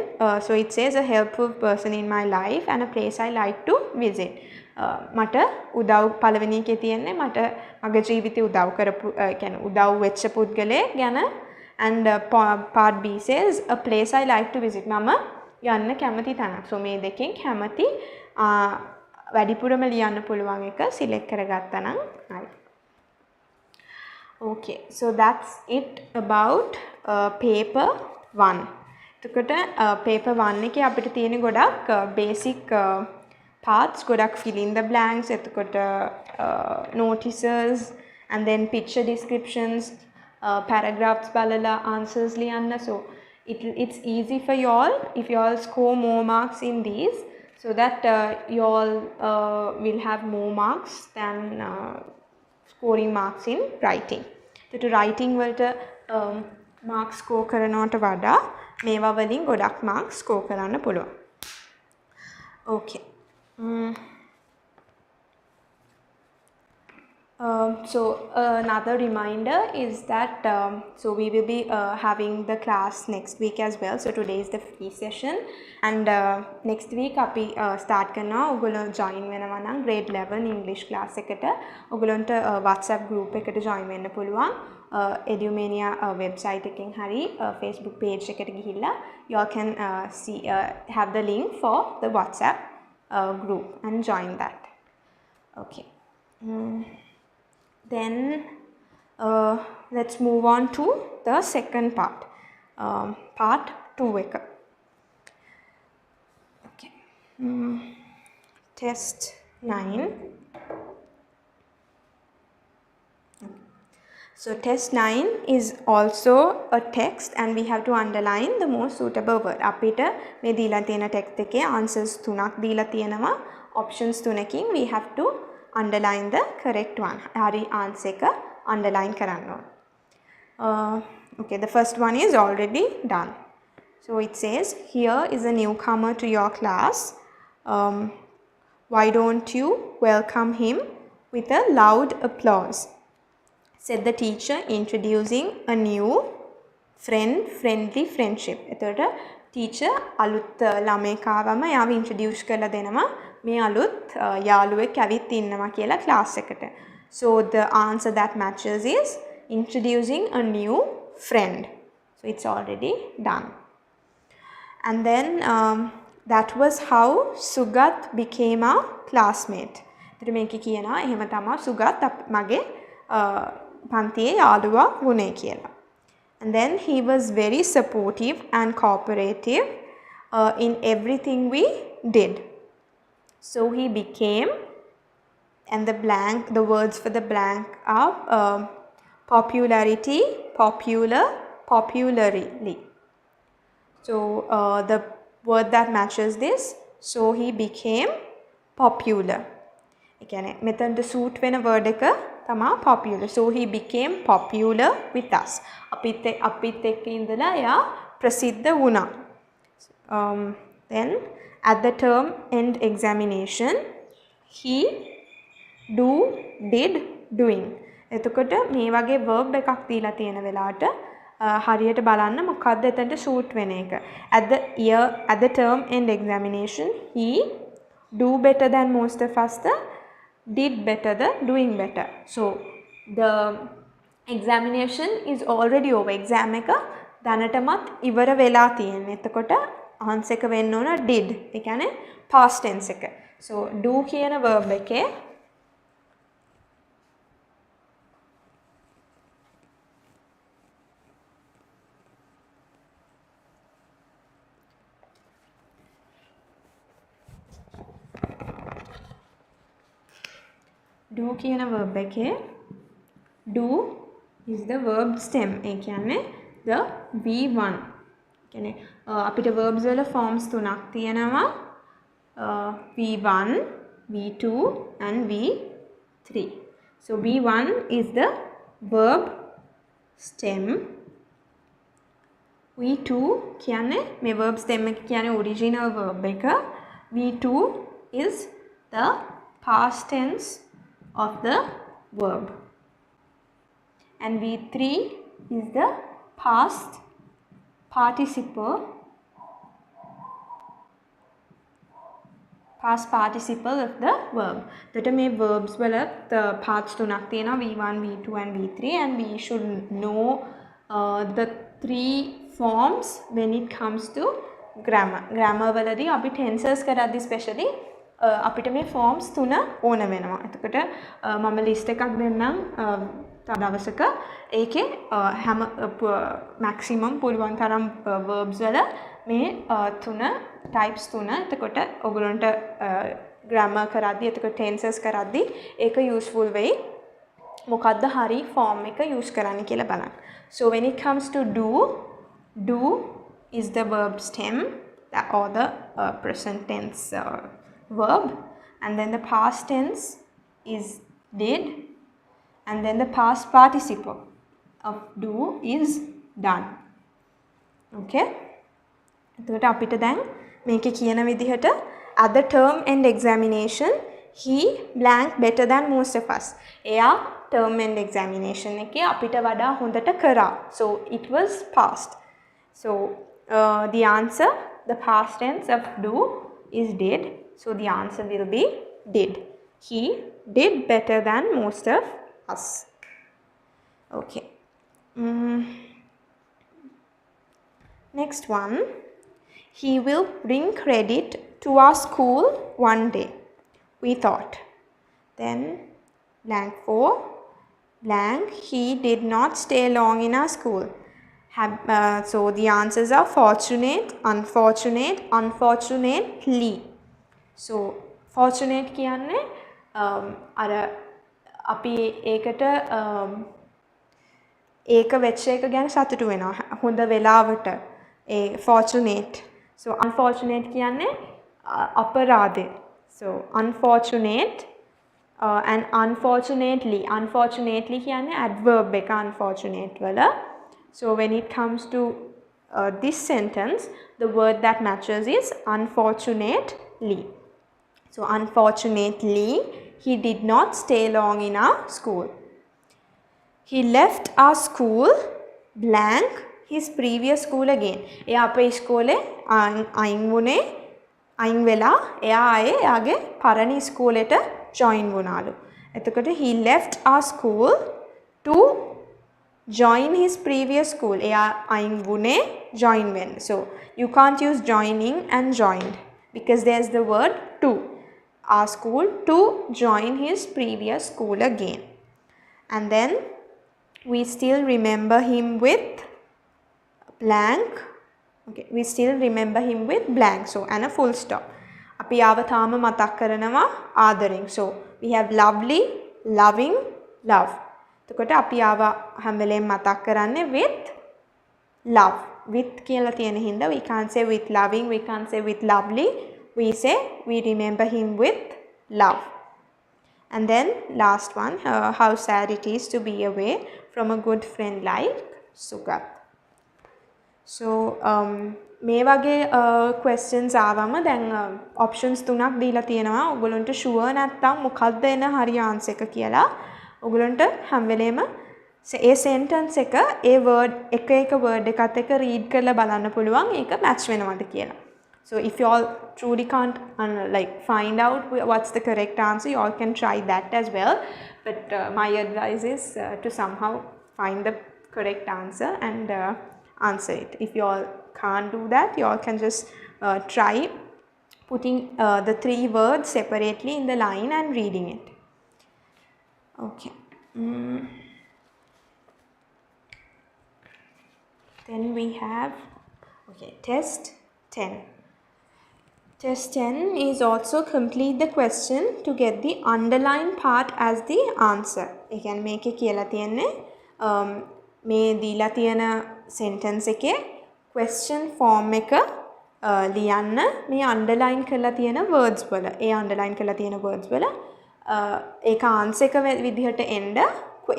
so it says a helpful person in my life and a place I like to visit. මට උදව් පළවෙනි එකේ තියෙන්නේ මට මගේ ජීවිතේ උදව් කරපු කියන්නේ උදව් වෙච්ච පුද්ගලයෙක් ගැන, and part B says a place I like to visit. මම යන්න කැමති තැනක්. So මේ දෙකෙන් කැමති වැඩිපුරම ලියන්න පුළුවන් එක select කරගත්තා නම් හරි. Okay, so that's it about paper 1. එතකොට paper 1 එකේ අපිට තියෙන ගොඩක් basic parts, ගොඩක් fill in the blanks, එතකොට notices and then picture descriptions, paragraphs බලලා answers ලියන්න. So it's easy for you all if you all score more marks in these, so that you all will have more marks than scoring marks in writing. So writing වලට marks score කරනවට වඩා මේවා වලින් ගොඩක් marks score කරන්න පුළුවන්. Okay. So another reminder is that so we will be having the class next week as well. So today is the free session, and next week අපි start කරනවා. ඔයගොල්ලෝ join වෙනවා නම් grade 11 English class එකට ඔයගොල්ලන්ට WhatsApp group එකට join වෙන්න පුළුවන්. Edumania website එකෙන් හරි Facebook page එකට ගිහිල්ලා you all can see have the link for the WhatsApp group and join that. Okay. Then let's move on to the second part, part 2 එක. Okay. Test 9. So test 9 is also a text and we have to underline the most suitable word. අපිට මේ දීලා තියෙන text එකේ answers 3ක් දීලා තියෙනවා. Options 3කින් we have to underline the correct one. හරි answer එක underline කරන්න ඕන. Okay, the first one is already done. So it says, here is a newcomer to your class. Why don't you welcome him with a loud applause? Said the teacher, introducing a new friendly friendship. එතකොට teacher අලුත් ළමයෙක් ආවම යාව introduce කරලා දෙනවා මේ අලුත් යාළුවෙක් ඇවිත් ඉන්නවා කියලා class එකට. So the answer that matches is introducing a new friend. So it's already done. And then that was how Sugat became a classmate. එතකොට මේක කියනවා එහෙම තමයි සුගත් මගේ පන්තියේ යාළුවා වුණේ කියලා. And then he was very supportive and cooperative in everything we did. So he became, and the words for the blank are popularity, popular, popularly. So the word that matches this, so he became popular. ඒ කියන්නේ මෙතනට suit වෙන word එක තමයි popular. So he became popular with us. අපිත් එක්ක ඉඳලා එයා ප්‍රසිද්ධ වුණා. Then at the term end examination, he did doing. එතකොට මේ වගේ verb එකක් දීලා තියෙන වෙලාවට හරියට බලන්න මොකක්ද එතනට suit වෙන එක. At the term end examination, he do better than most of us, did better than doing better. So the examination is already over. Exam එක දැනටමත් ඉවර වෙලා තියෙන්නේ. එතකොට answer එක වෙන්න ඕන did. ඒ කියන්නේ past tense එක. So do කියන verb එකේ do කියන verb එකේ do is the verb stem. ඒ කියන්නේ the V1. කියන්නේ අපිට verbs වල forms තුනක් තියෙනවා. V1, V2 and V3. So V1 is the verb stem. V2 කියන්නේ මේ verb stem එක කියන්නේ original verb එක. V2 is the past tense of the verb. And V3 is the past participle of the verb. එතකොට මේ verbs වල parts තුනක් තියෙනවා V1, V2 and V3 and we should know the three forms when it comes to grammar. Grammar වලදී අපි tenses කරද්දී especially අපිට මේ forms තුන ඕන වෙනවා. එතකොට මම list එකක් දෙන්නම් තව දවසක. ඒකේ හැම maximum පුළුවන් තරම් verbs වල මේ තුන types තුන. එතකොට ඔයගොල්ලන්ට grammar කරද්දී එතකොට tenses කරද්දී ඒක useful වෙයි. මොකද්ද හරි form එක use කරන්න කියලා බලන්න. So when it comes to do is the verb stem or the present tense verb, and then the past tense is did, and then the past participle of do is done. Okay? එතකොට අපිට දැන් මේකේ කියන විදිහට at the term end examination he blank better than most of us. එයා term end examination එකේ අපිට වඩා හොඳට කරා. So it was past. So the answer, the past tense of do is did. So the answer will be did. He did better than most of us. Okay. Next one. He will bring credit to our school one day, we thought. Then blank 4, blank, he did not stay long in our school. So the answers are fortunate, unfortunate, unfortunately. So fortunate කියන්නේ අර අපි ඒකට ඒක වෙච්ච එක ගැන සතුටු වෙනවා හොඳ වෙලාවට ඒ fortunate. So unfortunate කියන්නේ අපරාධේ. So unfortunate and unfortunately කියන්නේ adverb එක unfortunate වල. So when it comes to this sentence, the word that matches is unfortunately. So unfortunately, he did not stay long in our school. He left our school blank his previous school again. එයා අපේ ඉස්කෝලේ අයින් වෙලා එයා ආයේ එයාගේ පරණ ඉස්කෝලේට join වුණාලු. එතකොට he left our school to join his previous school. එයා අයින් වුණේ join වෙන්න. So you can't use joining and joined because there's the word to. Our school to join his previous school again. And then we still remember him with blank. Okay, we still remember him with blank. So and a full stop. අපි ආව තාම මතක් කරනවා ආදරෙන්. So we have lovely, loving, love. එතකොට අපි ආව හැම වෙලේම මතක් කරන්නේ with love. With කියලා තියෙන හින්දා we can't say with loving, we can't say with lovely. We say we remember him with love. And then last one, how sad it is to be away from a good friend like Sugat. So මේ වගේ questions ආවම දැන් options තුනක් දීලා තියෙනවා. ඔයගොල්ලන්ට sure නැත්තම් මොකක්ද එන හරි answer එක කියලා ඔයගොල්ලන්ට හැම වෙලේම ඒ sentence එක ඒ word එක word එකත් එක්ක read කරලා බලන්න පුළුවන් ඒක match වෙනවද කියලා. So if you all truly can't find out what's the correct answer, you all can try that as well. But my advice is to somehow find the correct answer and answer it. If you all can't do that, you all can just try putting the three words separately in the line and reading it. Okay. Then we have test 10. Test 10 is also complete the question to get the underlined part as the answer. ඒ කියන්නේ මේකේ කියලා තියෙන්නේ මේ දීලා තියෙන sentence එකේ question form එක ලියන්න මේ underline කරලා තියෙන words වල. ඒ underline කරලා තියෙන words වල ඒක answer එක විදිහට එන්න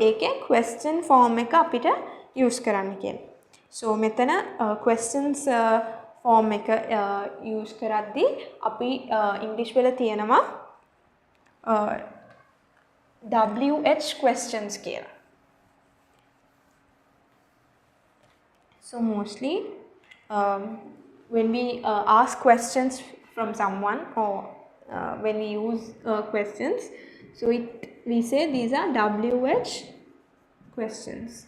ඒකේ question form එක අපිට use කරන්න කියන්නේ. So මෙතන questions form එක use කරද්දී අපි English වල තියෙනවා WH questions කියලා. So mostly when we ask questions from someone or when we use questions, so we say these are WH questions.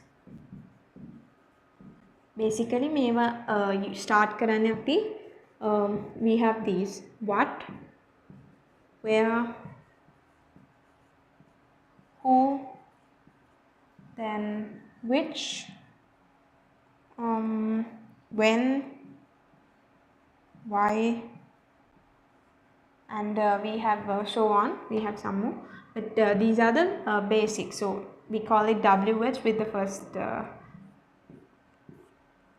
Basically මේවා start කරන්නේ අපි we have these what, where, who, then which, when, why, and we have so on. We have some more, but these are the basics. So we call it WH with the first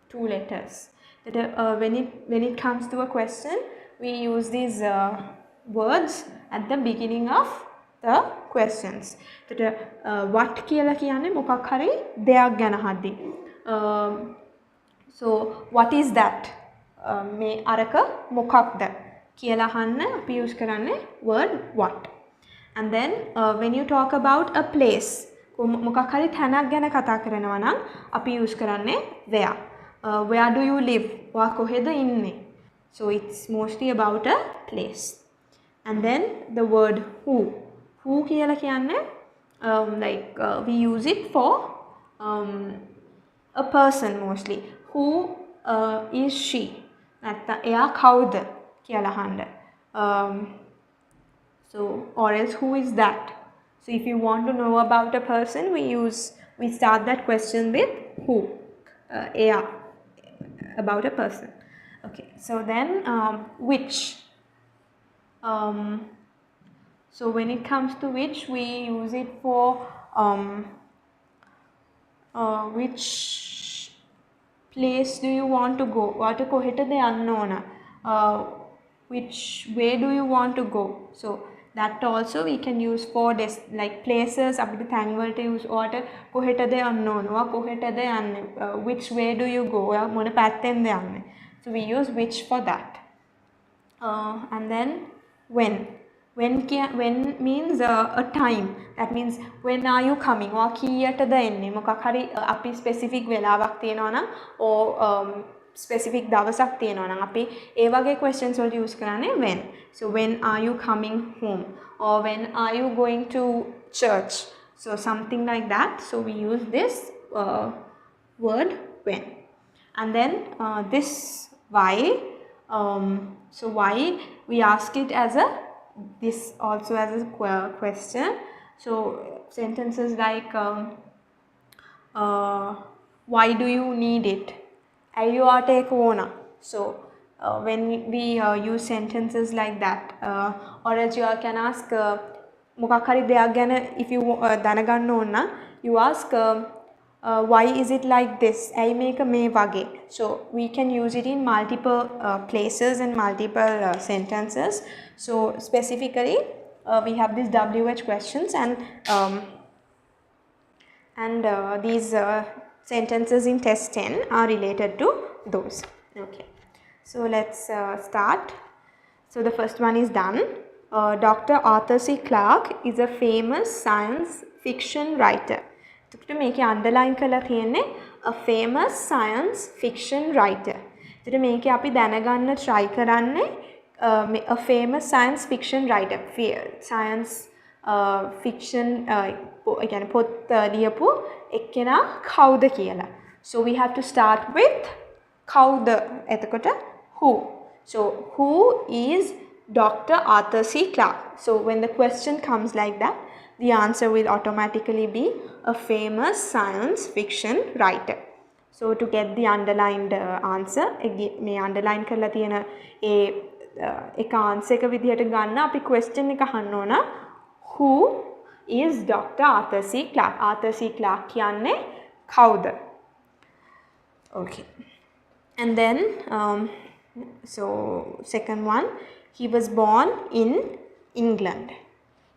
two letters. That when it comes to a question, we use these words at the beginning of the questions. That what කියලා කියන්නේ මොකක් හරි දෙයක් ගැන හදි. So what is that? මේ අරක මොකක්ද කියලා අහන්න අපි use කරන්නේ word what. And then when you talk about a place, මොකක් හරි තැනක් ගැන කතා කරනවා නම් අපි use කරන්නේ where. Where do you live? ඔයා කොහෙද ඉන්නේ? So it's mostly about a place. And then the word who. Who කියලා කියන්නේ we use it for a person mostly. Who is she? නැත්නම් එයා කවුද කියලා අහන්න. So or else who is that? So if you want to know about a person, we start that question with who. එයා. About a person. Okay, so then which. So when it comes to which, we use it for which place do you want to go? What කොහෙටද යන්න ඕන? Which way do you want to go? So that also we can use for like places. අපිට තැන් වලට use ඔයාට කොහෙටද යන්න ඕන? ඔයා කොහෙටද යන්නේ? Which way do you go? ඔයා මොන පැත්තෙන්ද යන්නේ? So we use which for that. And then when. When means a time. That means when are you coming? ඔයා කීයටද එන්නේ? මොකක් හරි අපි specific වෙලාවක් තියනවා නම් or specific දවසක් තියනවා නම් අපි ඒ වගේ questions වලට use කරන්නේ when. So when are you coming home? Or when are you going to church? So something like that. So we use this word when. And then this why. So why we ask it as this also as a question. So sentences like why do you need it? ඇයි ඔයාට ඒක ඕන? So when we use sentences like that, or else you can ask මොකක් හරි දෙයක් ගැන if you දැනගන්න ඕන නම් you ask why is it like this? ඇයි මේක මේ වගේ? So we can use it in multiple places and multiple sentences. So specifically we have these WH questions and these sentences in test 10 are related to those. Okay, so let's start. So the first one is done. Dr. Arthur C. Clarke is a famous science fiction writer. එතකොට මේකේ underline කරලා තියෙන්නේ a famous science fiction writer. එතකොට මේකේ අපි දැනගන්න try කරන්නේ a famous science fiction writer. Science fiction කියන්නේ පොත් ලියපු එක්කෙනා කවුද කියලා. So we have to start with කවුද. එතකොට who. So who is Dr. Arthur C. Clarke? So when the question comes like that, the answer will automatically be a famous science fiction writer. So to get the underlined answer, මේ underline කරලා තියෙන ඒ එක answer එක විදිහට ගන්න අපි question එක අහන්න ඕන who is Dr. Arthur C. Clarke. Arthur C. Clarke කියන්නේ කවුද? Okay. And then so second one, he was born in England.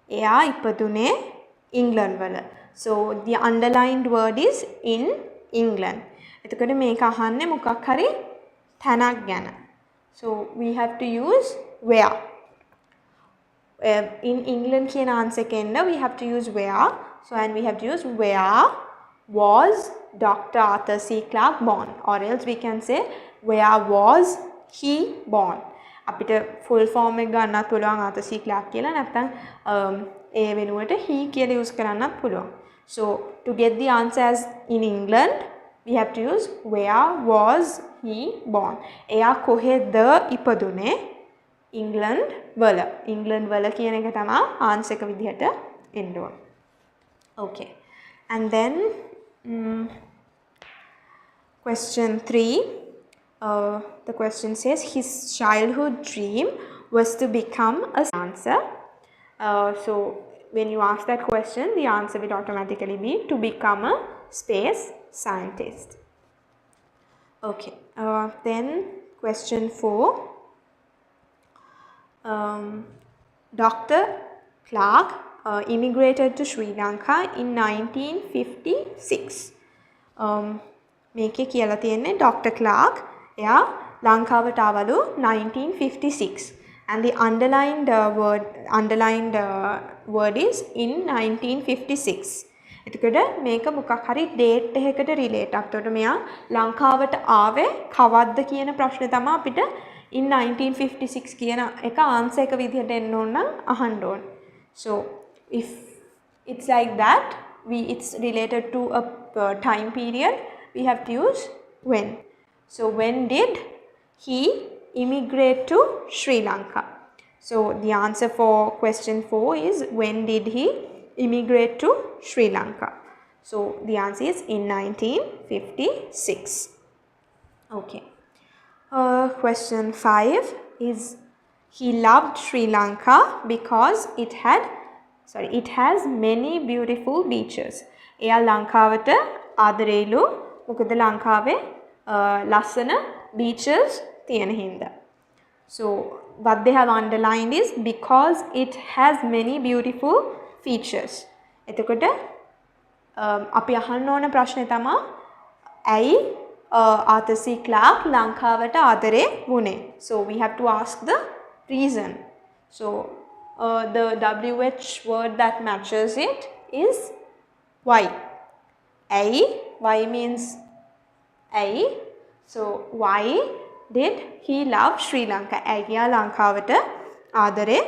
එයා ඉපදුනේ England වල. So the underlined word is in England. එතකොට මේක අහන්නේ මොකක් හරි තැනක් ගැන. So we have to use where. In England කියන answer එකෙන්ද we have to use where. So and we have to use where was Dr. Arthur C. Clarke born, or else we can say where was he born. අපිට full form එක ගන්නත් පුළුවන් Arthur C. Clarke කියලා, නැත්නම් ඒ වෙනුවට he කියලා use කරන්නත් පුළුවන්. So to get the answer as in England we have to use where was he born. එයා කොහෙද ඉපදුනේ? England වල. England වල කියන එක තමයි answer එක විදිහට එන්න ඕන. Okay. And then question 3. The question says his childhood dream was to become a answer. So when you ask that question, the answer will automatically be to become a space scientist. Okay. Then question 4. Dr. Clarke immigrated to Sri Lanka in 1956. මේකේ කියලා තියෙන්නේ Dr. Clarke එයා ලංකාවට ආවලු 1956 and the underlined word is in 1956. එතකොට මේක මොකක් හරි date එකකට relate. අපතොට මෙයා ලංකාවට ආවේ කවද්ද කියන ප්‍රශ්නේ තමයි අපිට in 1956 කියන එක answer එක විදිහට එන්න ඕන නම් අහන්න ඕන. So if it's like that, it's related to a time period, we have to use when. So when did he immigrate to Sri Lanka? So the answer for question 4 is when did he immigrate to Sri Lanka? So the answer is in 1956. Okay. Question 5 is he loved Sri Lanka because it has many beautiful beaches. එයා ලංකාවට ආදරේලු මොකද ලංකාවේ ලස්සන beaches තියෙන හින්දා. So what they have underlined is because it has many beautiful features. එතකොට අපි අහන්න ඕන ප්‍රශ්නේ තමයි ඇයි Arthur C. Clarke ලංකාවට ආදරේ වුණේ? So we have to ask the reason. So the WH word that matches it is why. Why means A. So why did he love Sri Lanka? ඇයියා ලංකාවට ආදරේ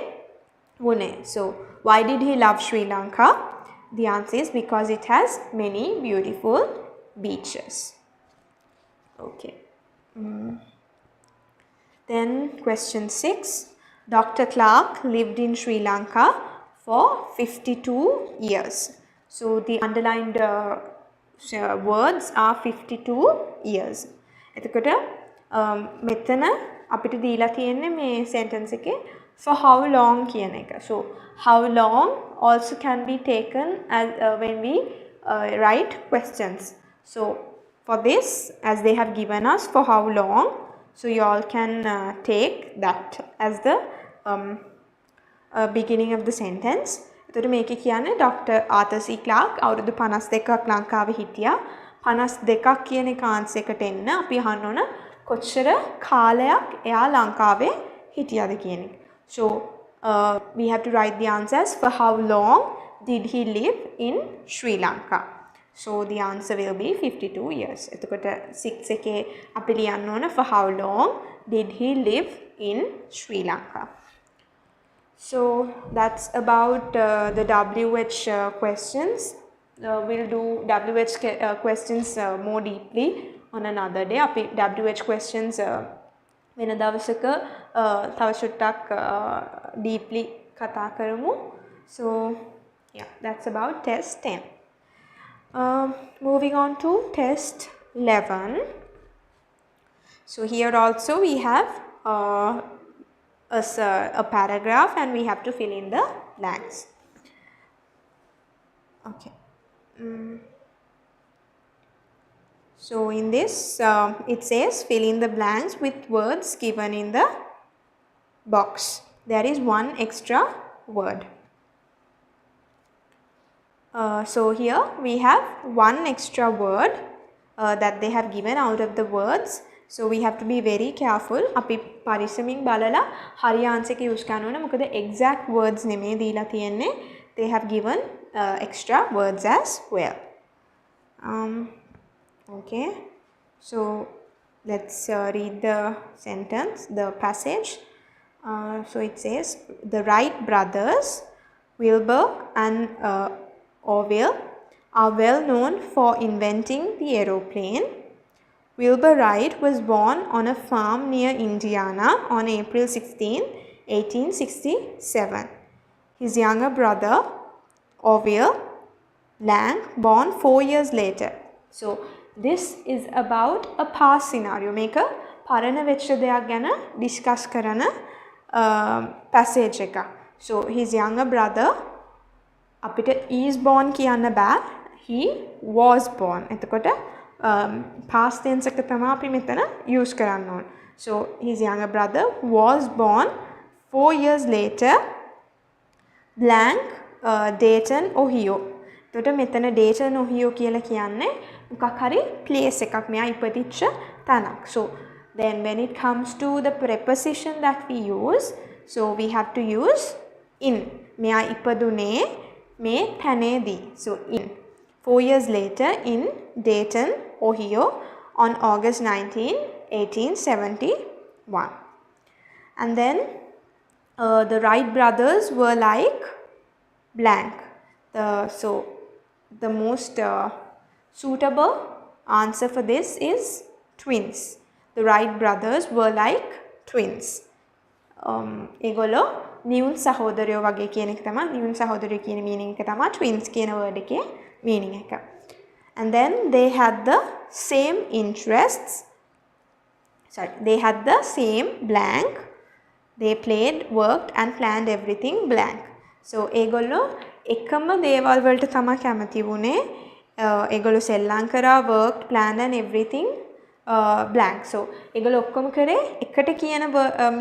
වුණේ? So why did he love Sri Lanka? The answer is because it has many beautiful beaches. Okay. Then question 6. Dr. Clarke lived in Sri Lanka for 52 years. So the underlined words are 52 years. එතකොට මෙතන අපිට දීලා තියෙන්නේ මේ sentence එකේ for how long කියන එක. So how long also can be taken as when we write questions. So for this, as they have given us for how long, so you all can take that as the beginning of the sentence. එතකොට මේකේ කියන්නේ Dr. Arthur C. Clarke අවුරුදු 52ක් ලංකාවේ හිටියා. 52ක් කියන එක answer එකට එන්න අපි අහන්න ඕන කොච්චර කාලයක් එයා ලංකාවේ හිටියද කියන එක. So we have to write the answers for how long did he live in Sri Lanka. So the answer will be 52 years. එතකොට 6 එකේ අපි ලියන්න ඕන for how long did he live in Sri Lanka. So that's about the WH questions. We'll do WH questions more deeply on another day. අපි WH questions වෙන දවසක තව චුට්ටක් deeply කතා කරමු. So yeah, that's about test 10. Moving on to test 11. So here also we have a paragraph and we have to fill in the blanks. Okay. So in this it says fill in the blanks with words given in the box. There is one extra word. So here we have one extra word that they have given out of the words. So we have to be very careful. අපි පරිස්සමින් බලලා හරි answer එක use කරන්න ඕනේ. මොකද exact words නෙමෙයි දීලා තියෙන්නේ. They have given extra words as well. Okay. So let's read the sentence, the passage. So it says the Wright brothers, Wilbur and Orville, are well known for inventing the aeroplane. Wilbur Wright was born on a farm near Indiana on April 16, 1867. His younger brother, Orville Lanka, born 4 years later. So this is about a past scenario. මේක පරණ වෙච්ච දෙයක් ගැන discuss කරන passage එක. So his younger brother අපිට is born කියන්න බෑ. He was born. එතකොට past tense එක තමයි අපි මෙතන use කරන්න ඕන. So his younger brother was born 4 years later blank Dayton, Ohio. එතකොට මෙතන Dayton, Ohio කියලා කියන්නේ මොකක් හරි place එකක් මෙයා ඉපදිච්ච තැනක්. So then when it comes to the preposition that we use, so we have to use in. මෙයා ඉපදුනේ මේ තැනේදී. So in. 4 years later in Dayton, Ohio on August 19, 1871. And then the Wright brothers were like blank. So the most suitable answer for this is twins. The Wright brothers were like twins. ඒගොල්ලෝ නියුන් සහෝදරයෝ වගේ කියන එක තමයි නියුන් සහෝදරයෝ කියන meaning එක තමයි twins කියන word එකේ meaning එක. And then they had the same interests. They had the same blank. They played, worked and planned everything blank. So ඒගොල්ලෝ එකම දේවල් වලට තමයි කැමති වුණේ. ඒගොල්ලෝ සෙල්ලම් කරා, worked, planned and everything blank. So ඒගොල්ලෝ ඔක්කොම කරේ එකට කියන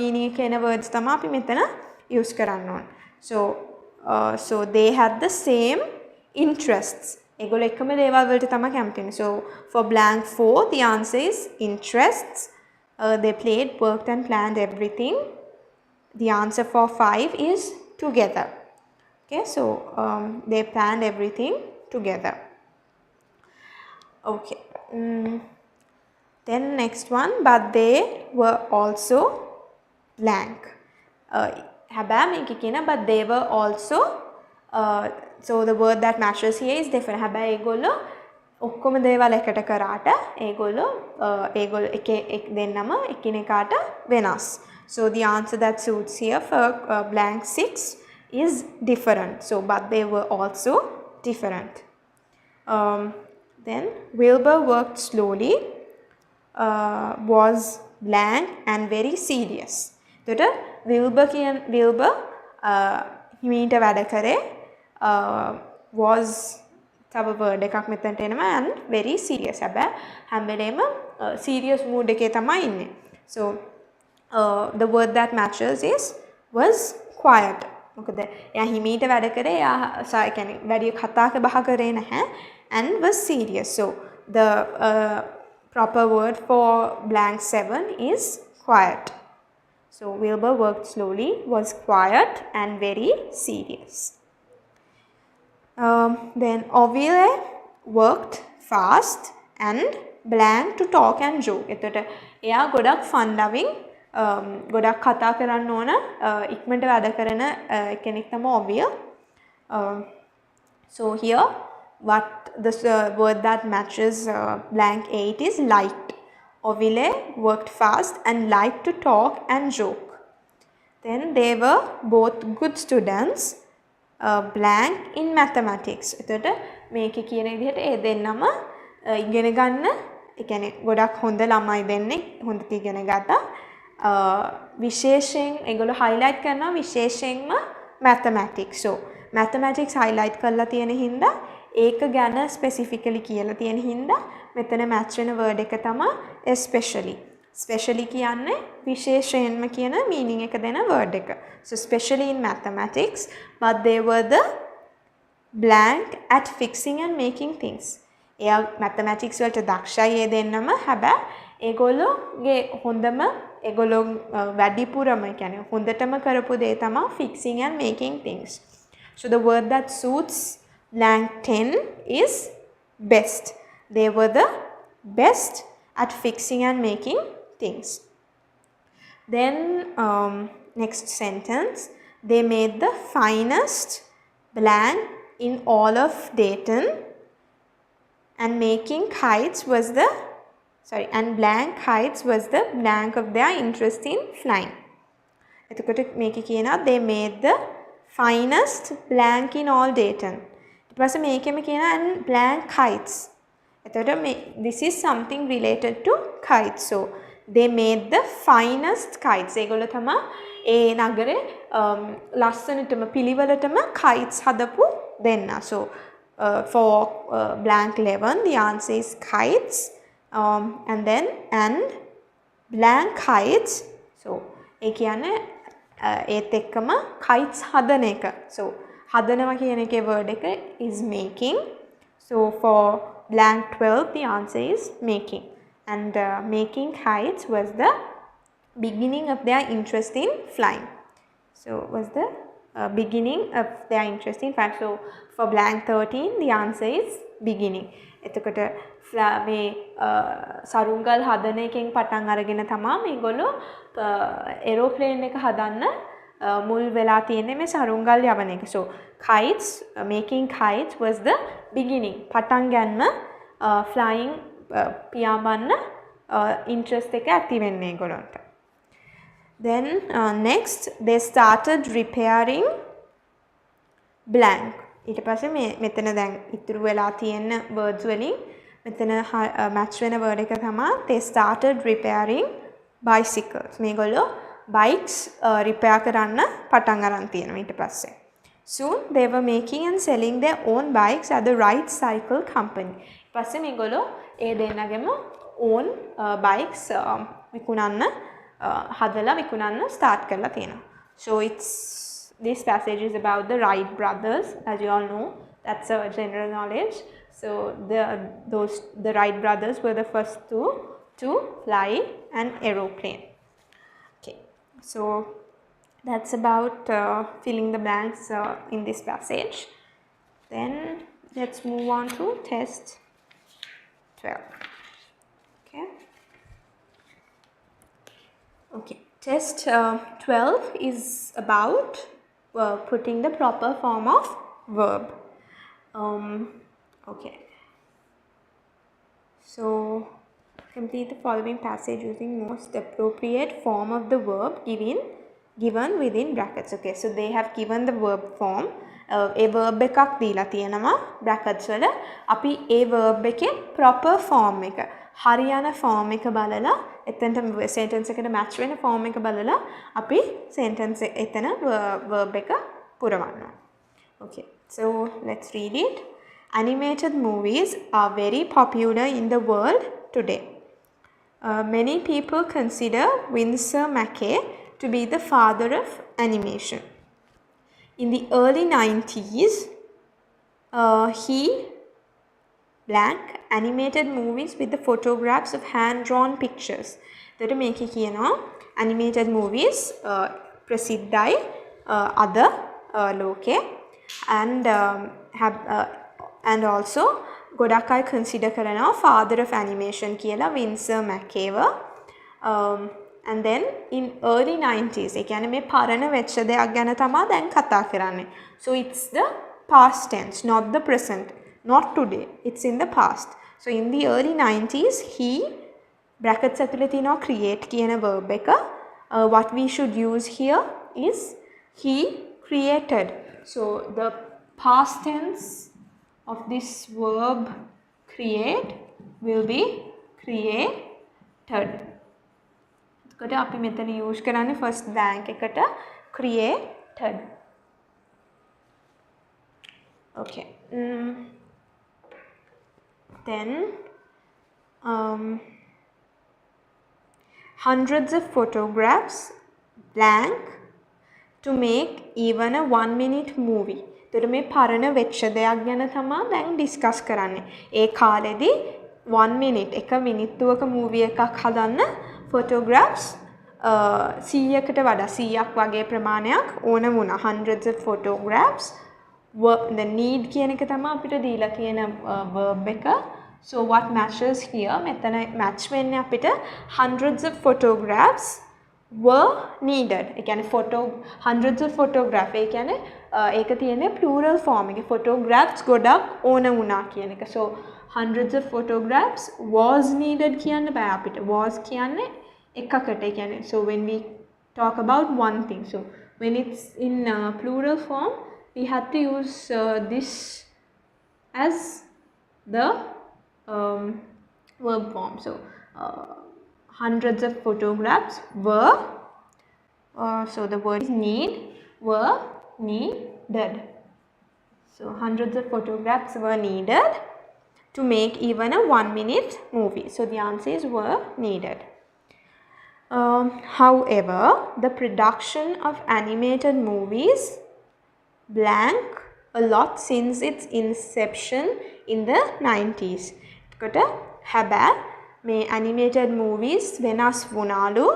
meaning එක එන words තමයි අපි මෙතන use කරන්න ඕන. So they had the same interests. ඒගොල්ලෝ එකම දේවල් වලට තමයි කැමති. So for blank 4 the answer is interests. They played, worked and planned everything. The answer for 5 is together. Okay, so they planned everything together. Okay. Then next one, but they were also blank. හැබැයි මේක කියන but they were also so the word that matches here is different. හැබැයි ඒගොල්ලෝ ඔක්කොම දේවල් එකට කරාට ඒගොල්ලෝ දෙන්නම එකිනෙකාට වෙනස්. So the answer that suits here for blank 6 is different. So but they were also different. Then Wilbur worked slowly, was blank and very serious. එතකොට Wilbur හිමීට වැඩ කරේ was තව word එකක් මෙතනට එනවා and very serious. හැබැයි හැම වෙලේම serious mood එකේ තමයි ඉන්නේ. So the word that matches is was quiet. මොකද එයා හිමීට වැඩ කරේ, එයා කියන්නේ වැඩි කතා බහ කරේ නැහැ and was serious. So the proper word for blank 7 is quiet. So Wilbur worked slowly, was quiet and very serious. Then Orville worked fast and blank to talk and joke. එතකොට එයා ගොඩක් fun loving, ගොඩක් කතා කරන්න ඕන, ඉක්මනට වැඩ කරන කෙනෙක් තමයි Orville. So here what the word that matches blank 8 is liked. Orville worked fast and liked to talk and joke. Then they were both good students, blank in mathematics. එතකොට මේකේ කියන විදිහට ඒ දෙන්නම ඉගෙන ගන්න, ඒ කියන්නේ ගොඩක් හොඳ ළමයි දෙන්නේ, හොඳට ඉගෙන ගත්තා. විශේෂයෙන් ඒගොල්ලෝ highlight කරනවා විශේෂයෙන්ම mathematics. So mathematics highlight කරලා තියෙන හින්දා ඒක ගැන specifically කියලා තියෙන හින්දා මෙතන match වෙන word එක තමයි especially. Specially කියන්නේ විශේෂයෙන්ම කියන meaning එක දෙන word එක. So especially in mathematics, but they were the blank at fixing and making things. එයා mathematics වලට දක්ෂයි ඒ දෙන්නම. හැබැයි ඒගොල්ලෝගේ හොඳම ඒගොල්ලෝ වැඩිපුරම කියන්නේ හොඳටම කරපු දේ තමයි fixing and making things. So the word that suits blank 10 is best. They were the best at fixing and making things. Then next sentence, they made the finest blank in all of Dayton, and making kites was the and blank kites was the blank of their interest in flying. එතකොට මේකේ කියනවා they made the finest blank in all Dayton. ඊට පස්සේ මේකෙම කියනවා and blank kites. එතකොට this is something related to kites. So they made the finest kites. ඒගොල්ලෝ තමයි ඒ නගරේ ලස්සනටම පිළිවෙලටම kites හදපු දෙන්න. So for blank 11 the answer is kites. And then and blank kites. So ඒ කියන්නේ ඒත් එක්කම kites හදන එක. So හදනවා කියන එකේ word එක is making. So for blank 12 the answer is making. And making kites was the beginning of their interest in flying. So was the beginning of their interest in flying. So for blank 13 the answer is beginning. එතකොට මේ සරුංගල් හදන එකෙන් පටන් අරගෙන තමයි මේගොල්ලෝ ඒරෝප්ලේන් එක හදන්න මුල් වෙලා තියෙන්නේ මේ සරුංගල් යවන එක. So kites, making kites was the beginning. පටන් ගන්න flying පියාඹන්න interest එක ඇති වෙන්නේ ඒගොල්ලන්ට. Then next they started repairing blank. ඊට පස්සේ මෙතන දැන් ඉතුරු වෙලා තියෙන words වලින් මෙතන match වෙන word එක තමයි they started repairing bicycles. මේගොල්ලෝ bikes repair කරන්න පටන් අරන් තියෙනවා ඊට පස්සේ. Soon they were making and selling their own bikes at the Right Cycle Company. ඊට පස්සේ මේගොල්ලෝ ඒ දෙන්නගෙම own bikes විකුණන්න හදලා විකුණන්න start කරලා තියෙනවා. So this passage is about the Wright brothers, as you all know. That's a general knowledge. So the Wright brothers were the first to fly an aeroplane. Okay, so that's about filling the blanks in this passage. Then let's move on to test 12. Okay, test 12 is about putting the proper form of verb. Okay, so complete the following passage using most appropriate form of the verb given within brackets. Okay, so they have given the verb form. A verb එකක් දීලා තියෙනවා brackets වල. අපි ඒ verb එකේ proper form එක හරියන form එක බලලා එතනට sentence එකට match වෙන form එක බලලා අපි sentence එතන verb එක පුරවනවා. Okay, so let's read it. Animated movies are very popular in the world today. Many people consider Winsor McCay to be the father of animation. In the early 90s, he blank animated movies with the photographs of hand-drawn pictures. That make කියනවා animated movies ප්‍රසිද්ධයි other ලෝකේ and also ගොඩක් අය consider කරනවා father of animation කියලා Winsor McCay. And then in early 90s ඒ කියන්නේ මේ පරණ වෙච්ච දෙයක් ගැන තමයි දැන් කතා කරන්නේ. So it's the past tense, not the present, not today, it's in the past. So in the early 90s he brackets ඇතුලේ තියෙනවා create කියන verb එක. What we should use here is he created. So the past tense of this verb create will be created. කොට අපි මෙතන use කරන්නේ first blank එකට created. Okay. Then hundreds of photographs blank to make even a 1 minute movie. එතකොට මේ පරණ වෙච්ච දෙයක් ගැන තමයි දැන් ඩිස්කස් කරන්නේ. ඒ කාලෙදී 1 minute එක මිනිත්තුවක මූවි එකක් හදන්න photographs 100කට වඩා 100ක් වගේ ප්‍රමාණයක් ඕන වුණා. hundreds of photographs the need කියන එක තමයි අපිට දීලා තියෙන verb එක. So what matches here මෙතන match වෙන්නේ අපිට hundreds of photographs were needed. ඒ කියන්නේ hundreds of photographs ඒ කියන්නේ ඒක තියෙන්නේ plural form එකේ photographs ගොඩක් ඕන වුණා කියන එක. So hundreds of photographs was needed කියන්න බෑ අපිට. was කියන්නේ එකකට. ඒ කියන්නේ so when we talk about one thing, so when it's in plural form we have to use this as the verb form. So hundreds of photographs were so the word is need were needed. So hundreds of photographs were needed to make even a 1 minute movie. So the answer is were needed. However, the production of animated movies blank a lot since its inception in the 90s. කොට හැබැයි මේ animated movies වෙනස් වුණාලු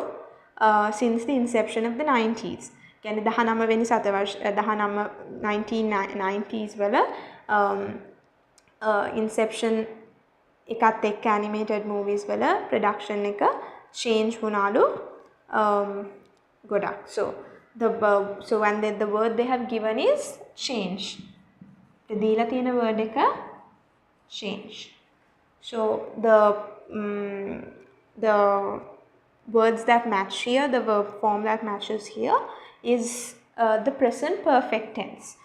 since the inception of the 90s. කියන්නේ 19 වෙනි සතවර්ෂ 1990s වල inception එකත් එක්ක animated movies වල production එක change වුණාලු ගොඩක්. So and then the word they have given is change. දීලා තියෙන word එක change. So the words that match here, the verb form that matches here is the present perfect tense.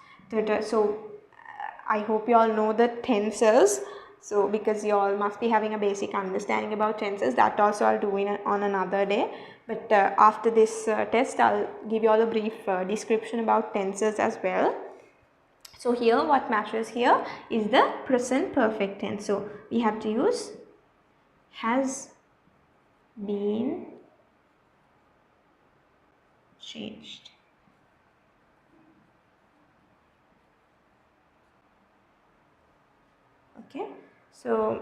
So I hope you all know the tenses. So because you all must be having a basic understanding about tenses, that also I'll do on another day. But after this test, I'll give you all a brief description about tenses as well. So here what matches here is the present perfect tense. So we have to use has been changed. Okay. So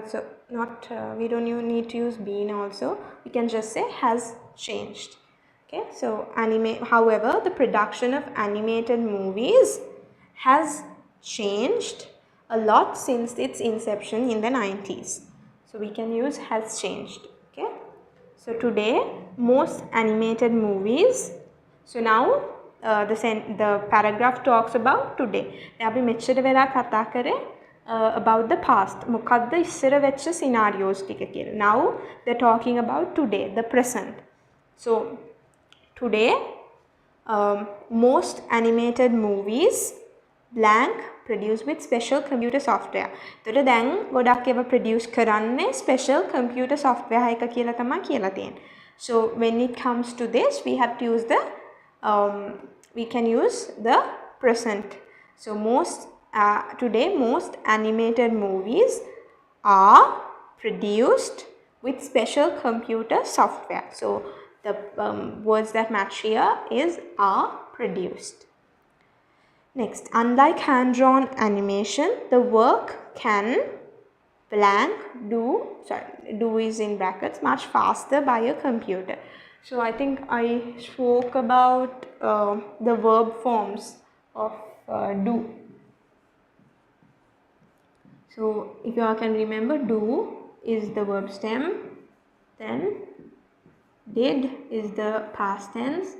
so not we don't need to use been also. We can just say has changed. Okay. So however, the production of animated movies has changed a lot since its inception in the 90s. So we can use has changed. Okay. So today most animated movies. So now the paragraph talks about today. අපි මෙච්චර වෙලා කතා කරේ about the past. මොකද්ද ඉස්සර වෙච්ච scenarios ටික කියලා. Now they're talking about today, the present. So today most animated movies blank produced with special computer software. එතකොට දැන් ගොඩක් ඒවා produce කරන්නේ special computer software එක කියලා තමයි කියලා තියෙන්නේ. So when it comes to this, we have to use the we can use the present. So today most animated movies are produced with special computer software. So the words that match here is are produced. Next, unlike hand-drawn animation, the work can blank do is in brackets much faster by a computer. So I think I spoke about the verb forms of do. So if you all can remember, do is the verb stem, then did is the past tense,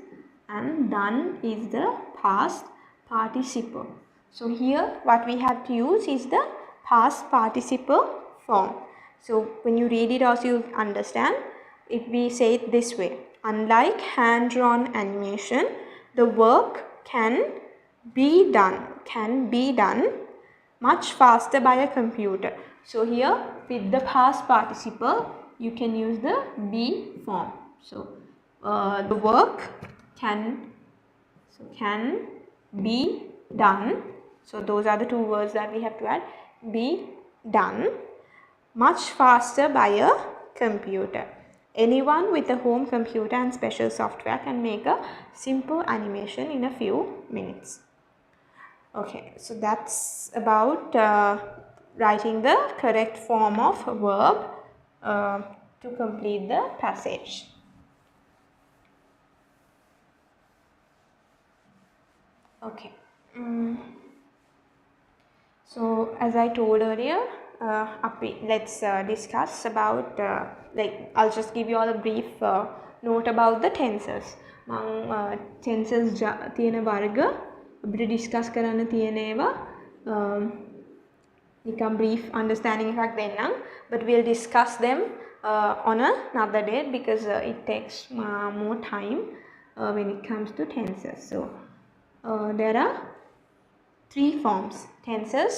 and done is the past participle. So here what we have to use is the past participle form. So when you read it also you'll understand. If we say it this way, unlike hand-drawn animation, the work can be done much faster by a computer. So here with the past participle, you can use the be form. So the work can be done. So those are the two words that we have to add. Be done much faster by a computer. Anyone with a home computer and special software can make a simple animation in a few minutes. Okay, so that's about writing the correct form of verb to complete the passage. Okay. So as I told earlier, let's discuss about I'll just give you all a brief note about the tenses. Tenses තියෙන වර්ග අපිට discuss කරන්න තියෙන ඒවා නිකම් brief understanding එකක් දෙන්නම්, but we'll discuss them on another day because it takes more time when it comes to tenses. So there are 3 forms. Tenses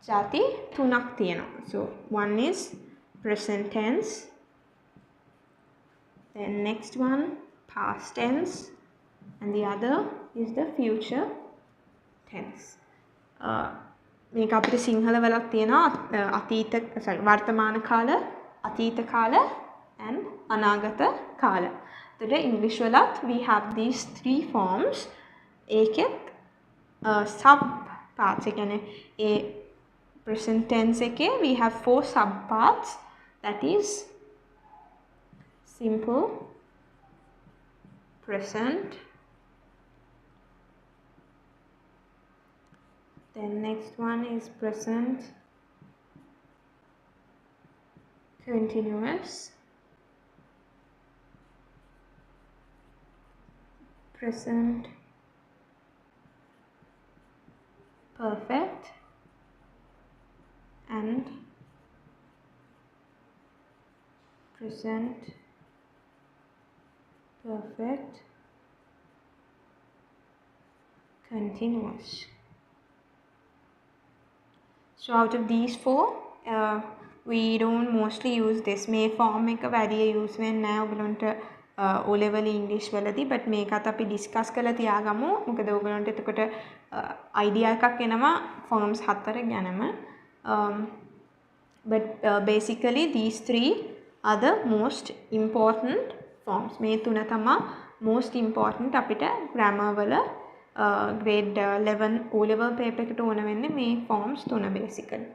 jati තුනක් තියෙනවා. So one is present tense, then next one past tense, and the other is the future tense. මේක අපිට සිංහල වලක් තියෙනවා වර්තමාන කාල, අතීත කාල and අනාගත කාල. එතකොට English වලත් we have these 3 forms. ඒකෙත් sub parts again. A present tense එකේ we have 4 sub parts, that is simple present, then next one is present continuous, present perfect, and present perfect continuous. So out of these 4, we don't mostly use this. මේ form එක වැඩි use වෙන්නේ නැහැ ඔයගලන්ට O level English වලදී, but මේකත් අපි discuss කරලා තියාගමු. මොකද ඔයගලන්ට එතකොට idea එකක් එනවා forms 4 ගැනම. But basically these 3 are the most important forms. මේ තුන තමයි most important අපිට grammar වල grade 11 O level paper එකට ඕන වෙන්නේ මේ forms තුන basically.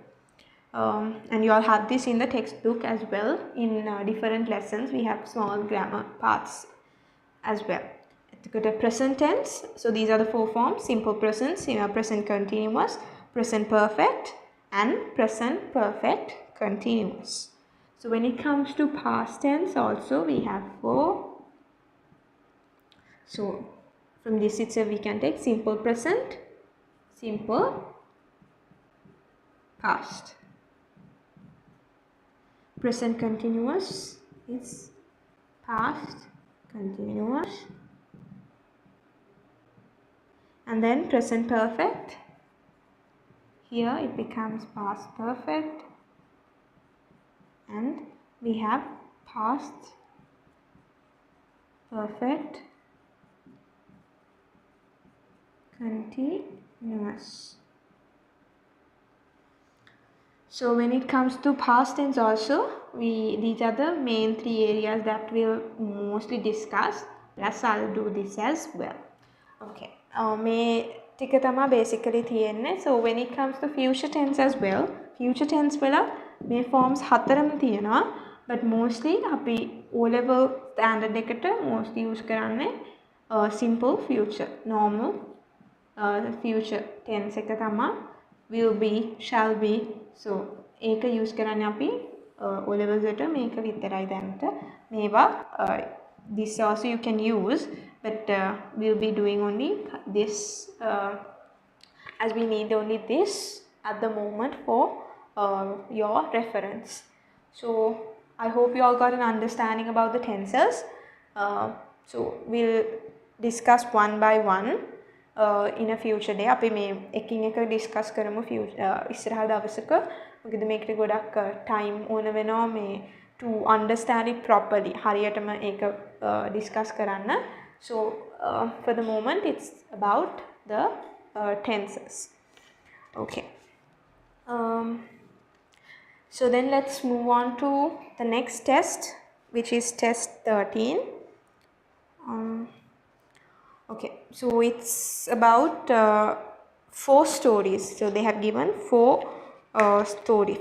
And you all have this in the textbook as well. In different lessons we have small grammar parts as well. Got a present tense. So these are the 4 forms: simple present, present continuous, present perfect, and present perfect continuous. So when it comes to past tense also we have 4. So from this itself we can take simple present, simple past. Present continuous is past continuous, and then present perfect, here it becomes past perfect, and we have past perfect continuous. So when it comes to past tense also, these are the main 3 areas that we'll mostly discuss. Plus I'll do this as well. Okay. මේ ටික තමයි basically තියෙන්නේ. So when it comes to future tense as well, future tense වල මේ forms 4ම තියෙනවා. But mostly අපි O level standard එකට mostly use කරන්නේ simple future, normal future tense එක තමයි will be, shall be. So ඒක use කරන්නේ අපි O levels එකට මේක විතරයි දැනට. මේවා this also you can use, but we'll be doing only this as we need only this at the moment for your reference. So I hope you all got an understanding about the tenses. So we'll discuss one by one in a future day. අපි මේ එකින් එක discuss කරමු ඉස්සරහ දවසක මොකද මේකට ගොඩක් time ඕන වෙනවා මේ to understand it properly. හරියටම ඒක discuss කරන්න. So for the moment it's about the tenses. Okay. So then let's move on to the next test, which is test 13. Okay, so it's about 4 stories. So they have given 4 stories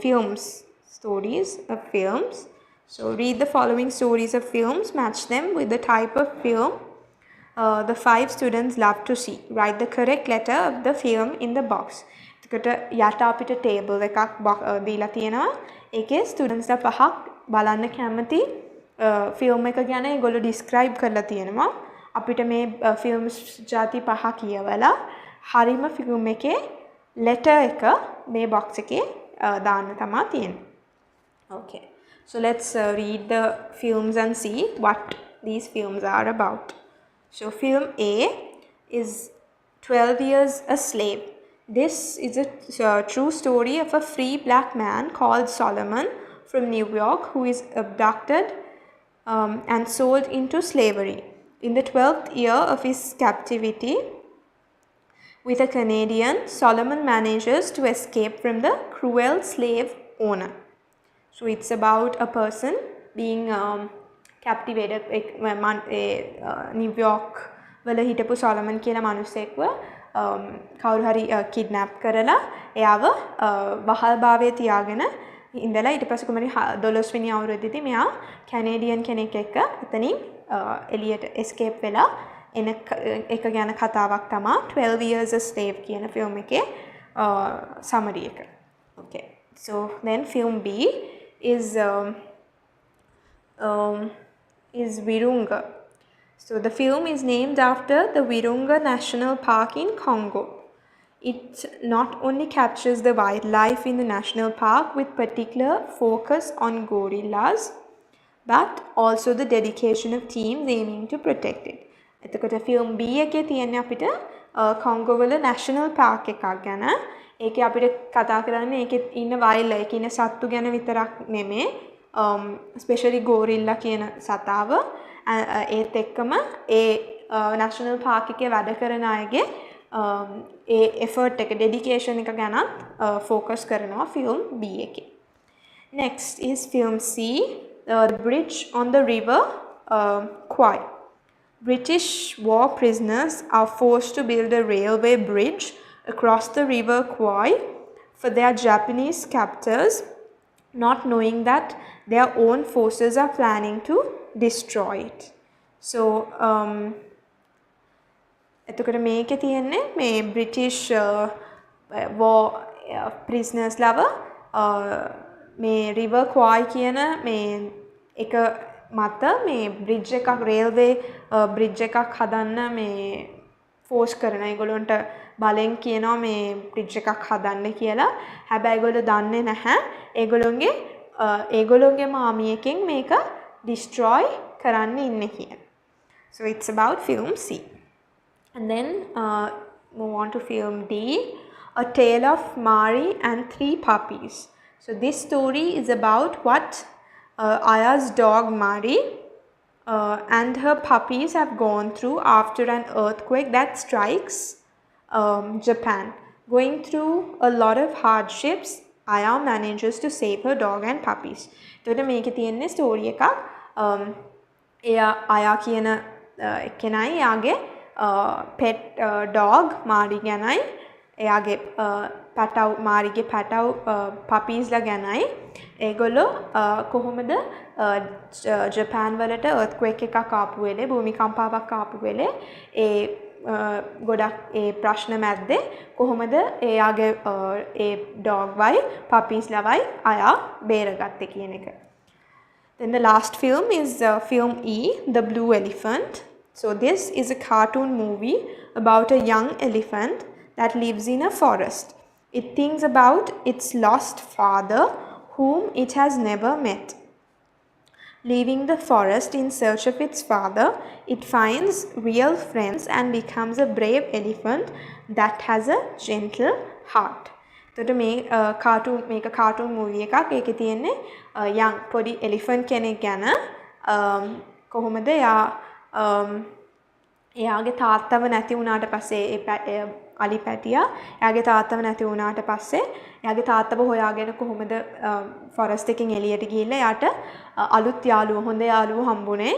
of films. So read the following stories of films, match them with the type of film the 5 students love to see. Write the correct letter of the film in the box. එතකොට යට අපිට table එකක් දීලා තියෙනවා. ඒකේ students ලා පහක් බලන්න කැමති film එක ගැන ඒගොල්ලෝ describe කරලා තියෙනවා. අපිට මේ films ಜಾති පහ කියවලා හරිම film එකේ letter එක මේ box එකේ දාන්න තමයි තියෙන්නේ. Okay. So let's read the films and see what these films are about. So film A is 12 Years a Slave. This is a true story of a free black man called Solomon from New York who is abducted and sold into slavery. In the 12th year of his captivity with a Canadian, Solomon manages to escape from the cruel slave owner. So it's about a person being captivated. New York වල හිටපු Solomon කියන මිනිහෙක්ව කවුරු හරි kidnap කරලා එයාව වහල් භාවයේ තියාගෙන ඉඳලා ඊට පස්සේ කොහමද 12 වෙනි අවුරුද්දේදී මෙයා කැනේඩියන් කෙනෙක් එක්ක එතනින් එලියට escape වෙලා එන එක ගැන කතාවක් තමයි 12 Years a Slave කියන film එකේ summary එක. Okay. So then film B is Virunga. So the film is named after the Virunga National Park in Congo. It not only captures the wildlife in the national park with particular focus on gorillas, but also the dedication of teams aiming to protect it. එතකොට film B එකේ තියෙන්නේ අපිට Congo වල national park එකක් ගැන. ඒකේ අපිට කතා කරන්නේ ඒකේ ඉන්න wildlife ඒකේ ඉන්න සත්තු ගැන විතරක් නෙමෙයි. Especially gorilla කියන සතාව ඒත් එක්කම ඒ national park එකේ වැඩ කරන අයගේ ඒ effort එක dedication එක ගැනත් focus කරනවා film B එකේ. Next is film C, the bridge on the river Kwai. British war prisoners are forced to build a railway bridge across the river Kwai for their Japanese captors, not knowing that their own forces are planning to destroy it. So එතකොට මේකේ තියෙන්නේ මේ British war prisoners ලව මේ river Kwai කියන මේ එක මත මේ bridge එකක් railway bridge එකක් හදන්න මේ force කරන ඒගොල්ලන්ට බලෙන් කියනවා මේ bridge එකක් හදන්න කියලා. හැබැයි ඒගොල්ලෝ දන්නේ නැහැ ඒගොල්ලෝගේ army එකෙන් මේක destroy කරන්න ඉන්නේ කියලා. So it's about film C. And then move on to film D, A Tale of Mari and 3 Puppies. So this story is about what Aya's dog Mari and her puppies have gone through after an earthquake that strikes Japan. Going through a lot of hardships, Aya manages to save her dog and puppies. එතකොට මේකේ තියෙන්නේ story එකක්. එයා Aya කියන එක්කෙනයි යාගේ pet dog Mari ගැනයි එයාගේ මාරිගේ පැටව් puppies ලා ගැනයි ඒගොල්ලෝ කොහොමද ජපාන් වලට earthquake එකක් ආපු වෙලේ භූමිකම්පාවක් ආපු වෙලේ ඒ ගොඩක් ඒ ප්‍රශ්න මැද්දේ කොහොමද එයාගේ ඒ dog වයි puppies ලවයි අයා බේරගත්තේ කියන එක. Then the last film is film E, The Blue Elephant. So this is a cartoon movie about a young elephant that lives in a forest. It thinks about its lost father whom it has never met. Leaving the forest in search of its father, it finds real friends and becomes a brave elephant that has a gentle heart. එතකොට මේ cartoon මේක cartoon movie එකක්. ඒකේ තියෙන්නේ young පොඩි elephant කෙනෙක් ගැන කොහොමද එයාගේ තාත්තව නැති වුණාට පස්සේ අලි පැටියා එයාගේ තාත්තව නැති වුණාට පස්සේ එයාගේ තාත්තව හොයාගෙන කොහොමද ෆොරස්ට් එකකින් එළියට ගිහිල්ලා එයාට අලුත් යාළුවෝ හොඳ යාළුවෝ හම්බුනේ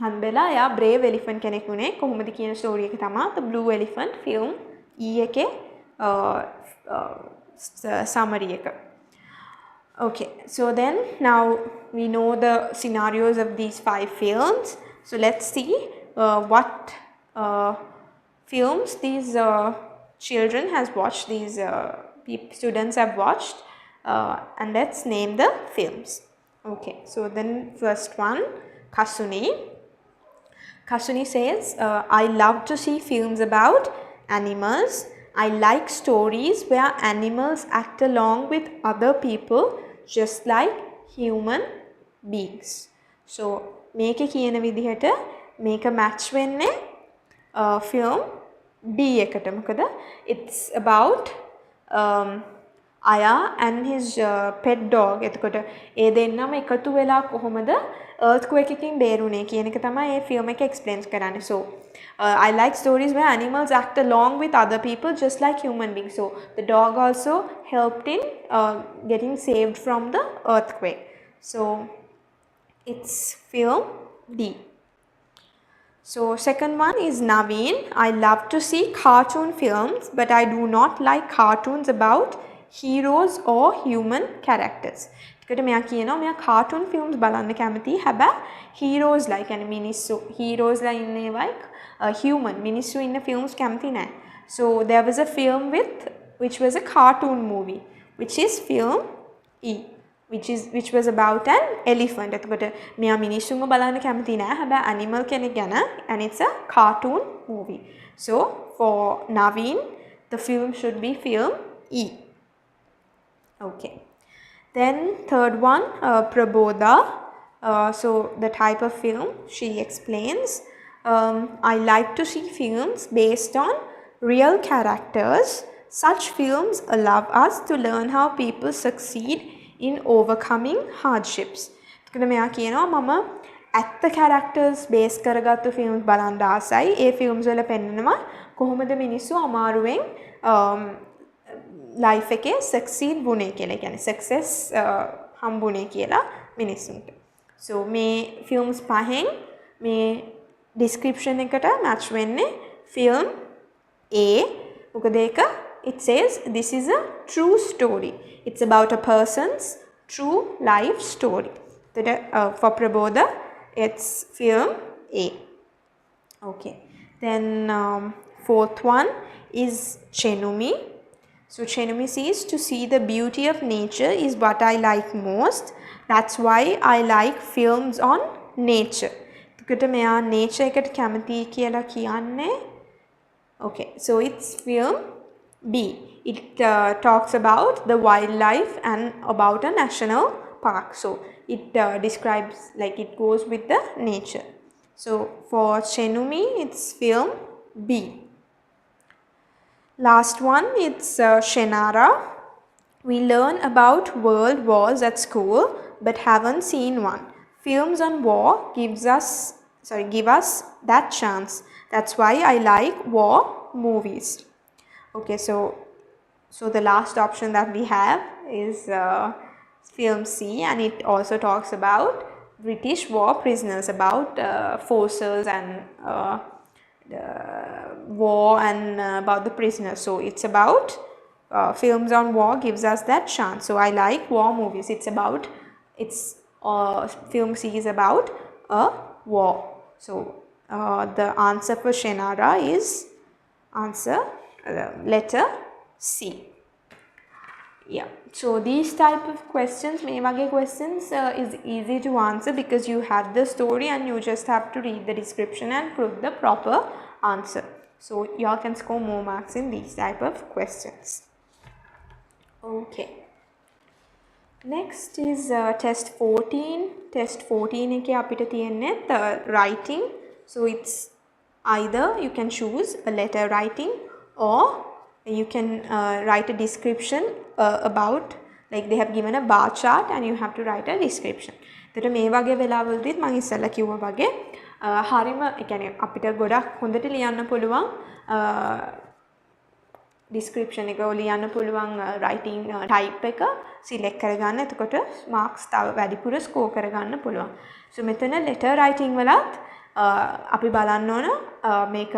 හම්බෙලා එයා බ්‍රේව් එලිෆන්ට් කෙනෙක් වුණේ කොහොමද කියන ස්ටෝරි එක තමයි The Blue Elephant film E එකේ summary එක. Okay, so then now we know the scenarios of these 5 films. So let's see what films these children has watched, these students have watched, and let's name the films. Okay, so then first one, Kasuni. Kasuni says, I love to see films about animals. I like stories where animals act along with other people just like human beings. So මේක කියන විදිහට මේක match වෙන්නේ film D එකට. මොකද it's about Aya and his pet dog. එතකොට ඒ දෙන්නම එකතු වෙලා කොහොමද earthquake එකකින් බේරුනේ කියන එක තමයි මේ film එක explain කරන්නේ. So I like stories where animals act along with other people just like human beings. So the dog also helped in getting saved from the earthquake. So it's film D. So second one is Naveen. I love to see cartoon films, but I do not like cartoons about heroes or human characters. එතකොට මෙයා කියනවා මෙයා cartoon films බලන්න කැමතියි. හැබැයි heroes like and මිනිස්සු heroes ලා ඉන්නේවයි human මිනිස්සු ඉන්න films කැමති නැහැ. So there was a film which was a cartoon movie which is film E which was about an elephant. එතකොට මෙයා මිනිස්සුන්ව බලන්න කැමති නැහැ. හැබැයි animal කෙනෙක් ගැන and it's a cartoon movie. So for Naveen the film should be film E. Okay. Then third one, Prabodha. So the type of film she explains. I like to see films based on real characters. Such films allow us to learn how people succeed in overcoming hardships. එතකොට මෙයා කියනවා මම ඇත්ත characters base කරගත්තු films බලන්න ආසයි. ඒ films වල පෙන්නනවා කොහොමද මිනිස්සු අමාරුවෙන් life එකේ succeed වුණේ කියලා. කියන්නේ success හම්බුනේ කියලා මිනිස්සුන්ට. So මේ films පහෙන් මේ description එකට match වෙන්නේ film A. මොකද ඒක it says this is a true story. It's about a person's true life story. For Prabodha it's film A. Okay. Then fourth one is Chenumi. So Chenumi says to see the beauty of nature is what I like most. That's why I like films on nature. එතකොට මෙයා nature එකට කැමති කියලා කියන්නේ. Okay, so it's film B. It talks about the wildlife and about a national park. So it describes like it goes with the nature. So for Chenumi it's film B. Last one, it's Shenara. We learn about world wars at school but haven't seen one. Films on war give us that chance. That's why I like war movies. Okay, so the last option that we have is film C, and it also talks about British war prisoners, about forces and war and about the prisoners. So it's about films on war gives us that chance. So I like war movies. Film C is about a war. So the answer for Shenara is letter C. Yeah, so these type of questions, මේ වගේ questions is easy to answer because you have the story and you just have to read the description and put the proper answer. So you all can score more marks in these type of questions. Okay. Next is test 14. Test 14 එකේ අපිට තියෙන්නේ writing. So it's either you can choose a letter writing or you can write a description about, like they have given a bar chart and you have to write a description. එතකොට මේ වගේ වෙලාවලදීත් මම ඉස්සෙල්ලා කිව්වා වගේ හරිම ඒ කියන්නේ අපිට ගොඩක් හොඳට ලියන්න පුළුවන් description එක ලියන්න පුළුවන් writing type එක select කරගන්න. එතකොට marks තව වැඩිපුර score කරගන්න පුළුවන්. so මෙතන letter writing වලත් අපි බලන්න ඕන මේක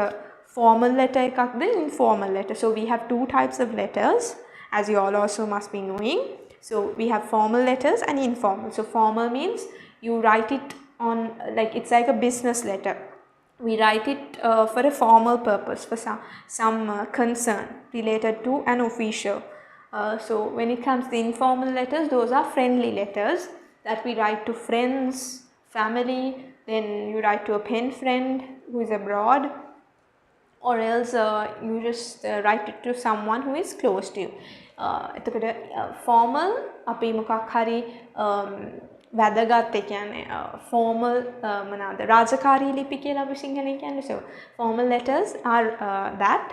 formal letter එකක්ද informal letter. So we have two types of letters, as you all also must be knowing. So we have formal letters and informal. So formal means you write it on, like it's like a business letter. We write it for a formal purpose, for some concern related to an official. So when it comes to informal letters, those are friendly letters that we write to friends, family, then you write to a pen friend who is abroad, or else you just write it to someone who is close to you. එතකොට formal අපි මොකක් හරි වැදගත් ඒ කියන්නේ formal මොනවාද රාජකාරී ලිපි කියලා අපි සිංහලෙන් කියන්නේ. So formal letters are that,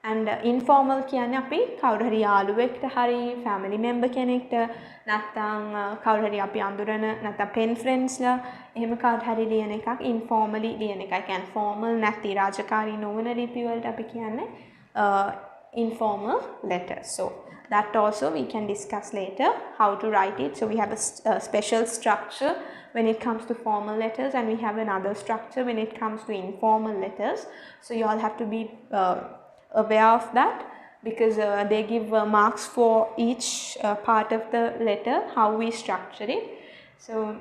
and informal කියන්නේ අපි කවුරු හරි යාළුවෙක්ට හරි family member කෙනෙක්ට නැත්නම් කවුරු හරි අපි අඳුරන නැත්නම් pen friendsලා එහෙම කාට හරි ලියන එකක් informally ලියන එකයි. කියන්නේ formal නැති රාජකාරී නොවන ලිපි වලට අපි කියන්නේ informal letters. So that also we can discuss later how to write it. So we have a special structure when it comes to formal letters, and we have another structure when it comes to informal letters. So you all have to be aware of that, because they give marks for each part of the letter, how we structure it. So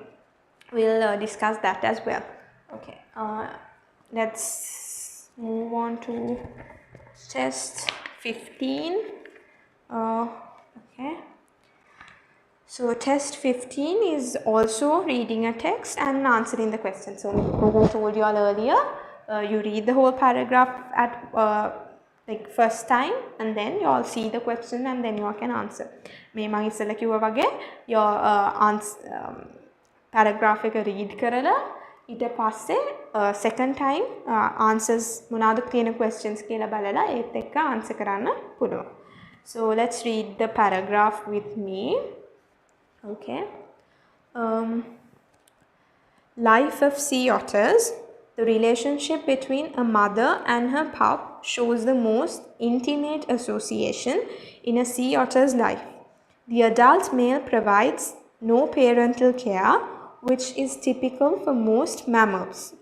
we'll discuss that as well. Okay, let's move on to test 15. Okay, so test 15 is also reading a text and answering the question. So as I told you all earlier, you read the whole paragraph at like first time, and then you all see the question and then you all can answer. මේ මම ඉස්සෙල්ලා කිව්වා වගේ your paragraph එක read කරලා ඊට පස්සේ second time answers මොනවාද කියන questions කියලා බලලා ඒත් එක්ක answer කරන්න පුළුවන්. So let's read the paragraph with me. Okay. Life of sea otters. The relationship between a mother and her pup shows the most intimate association in a sea otter's life. The adult male provides no parental care, which is typical for most mammals.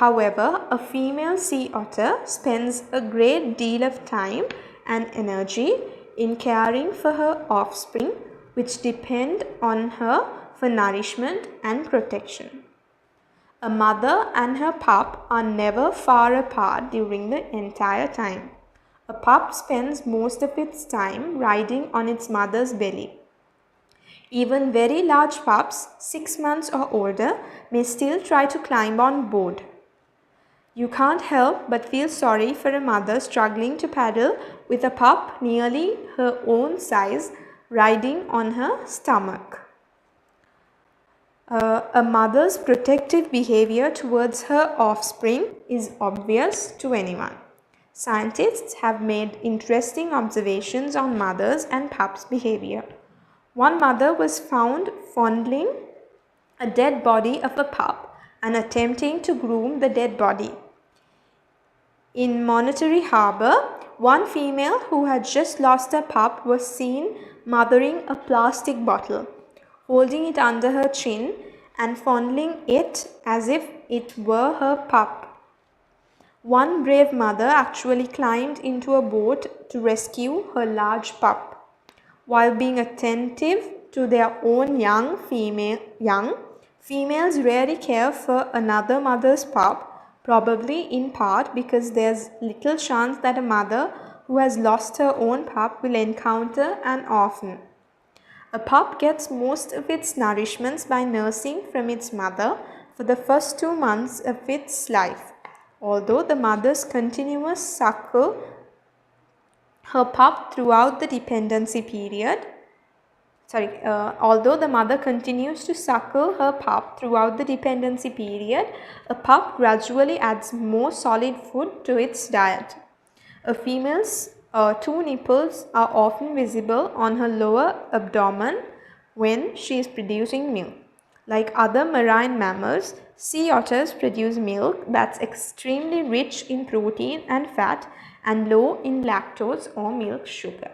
However, a female sea otter spends a great deal of time and energy in caring for her offspring, which depend on her for nourishment and protection. A mother and her pup are never far apart during the entire time. A pup spends most of its time riding on its mother's belly. Even very large pups, 6 months or older, may still try to climb on board. You can't help but feel sorry for a mother struggling to paddle with a pup nearly her own size riding on her stomach. A mother's protective behavior towards her offspring is obvious to anyone. Scientists have made interesting observations on mothers and pups' behavior. One mother was found fondling a dead body of a pup and attempting to groom the dead body. In Monterey Harbor, one female who had just lost a pup was seen mothering a plastic bottle, holding it under her chin and fondling it as if it were her pup. One brave mother actually climbed into a boat to rescue her large pup. While being attentive to their own young, females rarely care for another mother's pup, probably in part because there's little chance that a mother who has lost her own pup will encounter an orphan. A pup gets most of its nourishments by nursing from its mother for the first 2 months of its life. Although the mother continues to suckle her pup throughout the dependency period, a pup gradually adds more solid food to its diet. A female's Two nipples are often visible on her lower abdomen when she is producing milk. Like other marine mammals, sea otters produce milk that's extremely rich in protein and fat and low in lactose or milk sugar.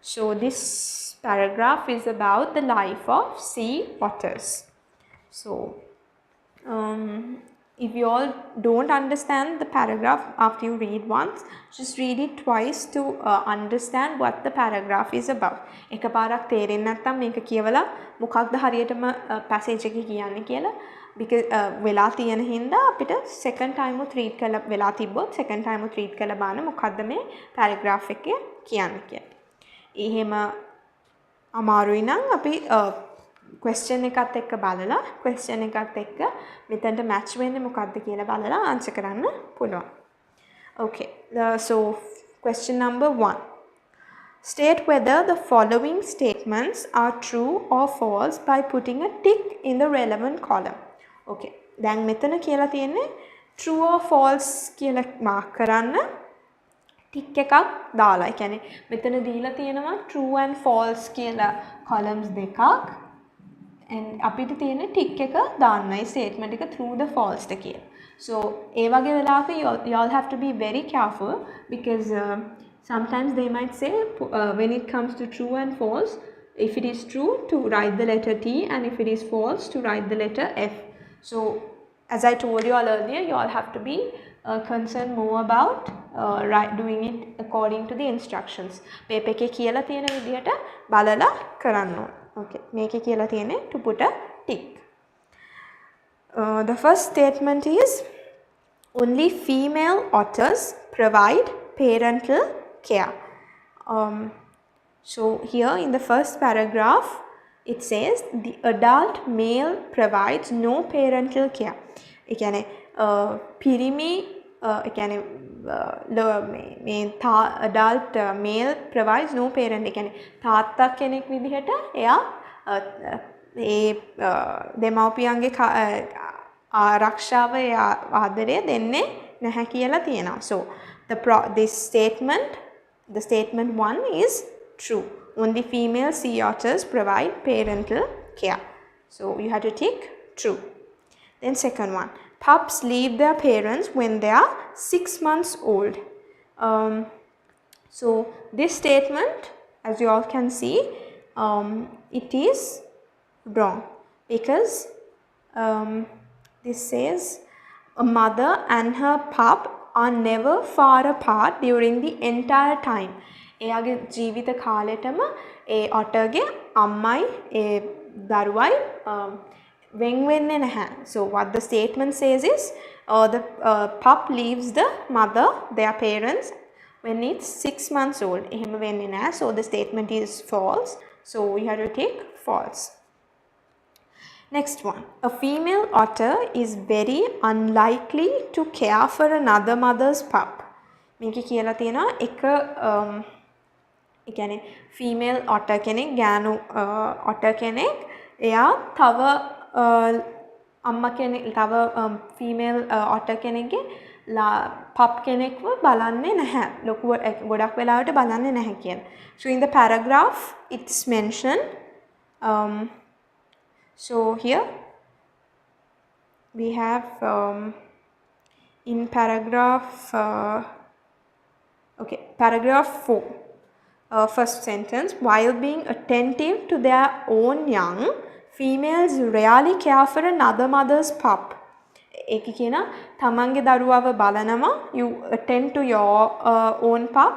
So this paragraph is about the life of sea otters. So if you all don't understand the paragraph after you read once, just read it twice to understand what the paragraph is about. එකපාරක් තේරෙන්නේ නැත්නම් මේක කියවලා මොකක්ද හරියටම passage එකේ කියන්නේ කියලා because වෙලා තියෙන හින්දා අපිට second time උත් read කරලා වෙලා තිබ්බොත් second time උත් read කරලා බලන්න මොකක්ද මේ paragraph එකේ කියන්නේ කියලා. එහෙම අමාරුයි නම් අපි question එකත් එක්ක බලලා question එකත් එක්ක මෙතනට match වෙන්නේ මොකක්ද කියලා බලලා answer කරන්න පුළුවන්. Okay, so question number 1. State whether the following statements are true or false by putting a tick in the relevant column. Okay, දැන් මෙතන කියලා තියෙන්නේ true or false කියලා mark කරන්න tick එකක් දාලා. ඒ කියන්නේ මෙතන දීලා තියෙනවා true and false කියලා columns දෙකක්. and අපිට තියෙන tick එක දාන්නයි statement එක true the false ද කියලා. So ඒ වගේ වෙලාවක you all have to be very careful because sometimes they might say when it comes to true and false, if it is true to write the letter T and if it is false to write the letter F. So as I told you all earlier, you all have to be concerned more about doing it according to the instructions. paper එකේ කියලා තියෙන විදිහට බලලා කරන්න ඕන. Okay, මේකේ කියලා තියෙන්නේ to put a tick. The first statement is only female otters provide parental care. So here in the first paragraph it says the adult male provides no parental care. ඒ කියන්නේ පිරිමි ඒ කියන්නේ මේ adult male provides no parent. ඒ කියන්නේ තාත්තා කෙනෙක් විදිහට එයා ඒ දෙමව්පියන්ගේ ආරක්ෂාව ආදරය දෙන්නේ නැහැ කියලා තියෙනවා. So this statement, the statement 1 is true. Only female sea otters provide parental care. So you have to tick true. Then second one, pups leave their parents when they are 6 months old. So this statement, as you all can see, it is wrong because this says a mother and her pup are never far apart during the entire time. එයාගේ ජීවිත කාලෙටම ඒ ඔටර්ගේ අම්මයි ඒ දරුවයි වෙන් වෙන්නේ නැහැ. So what the statement says is the pup leaves the mother, their parents, when it's 6 months old. එහෙම වෙන්නේ නැහැ. So the statement is false. So we have to take false. Next one. A female otter is very unlikely to care for another mother's pup. මේකේ කියලා තියෙනවා එක ඒ කියන්නේ female otter කෙනෙක් ගෑනු otter කෙනෙක් එයා තව අම්මා කෙනෙක් තව female otter කෙනෙක්ගේ pup කෙනෙක්ව බලන්නේ නැහැ. ලොකු ගොඩක් වෙලාවට බලන්නේ නැහැ කියන. So in the paragraph it's mentioned so here we have in paragraph paragraph 4 first sentence, while being attentive to their own young, females rarely care for another mother's pup. ඒකේ කියන තමන්ගේ දරුවව බලනවා, you attend to your own pup,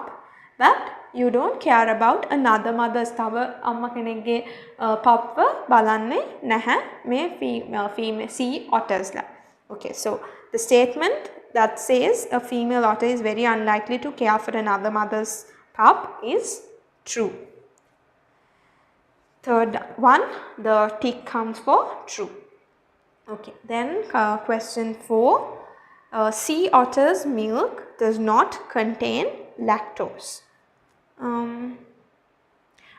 but you don't care about another mother's. තව අම්මා කෙනෙක්ගේ pup බලන්නේ නැහැ මේ female sea otters ලා. Okay, so the statement that says a female otter is very unlikely to care for another mother's pup is true. Third one, the tick comes for true. Okay, then question 4. Sea otter's milk does not contain lactose.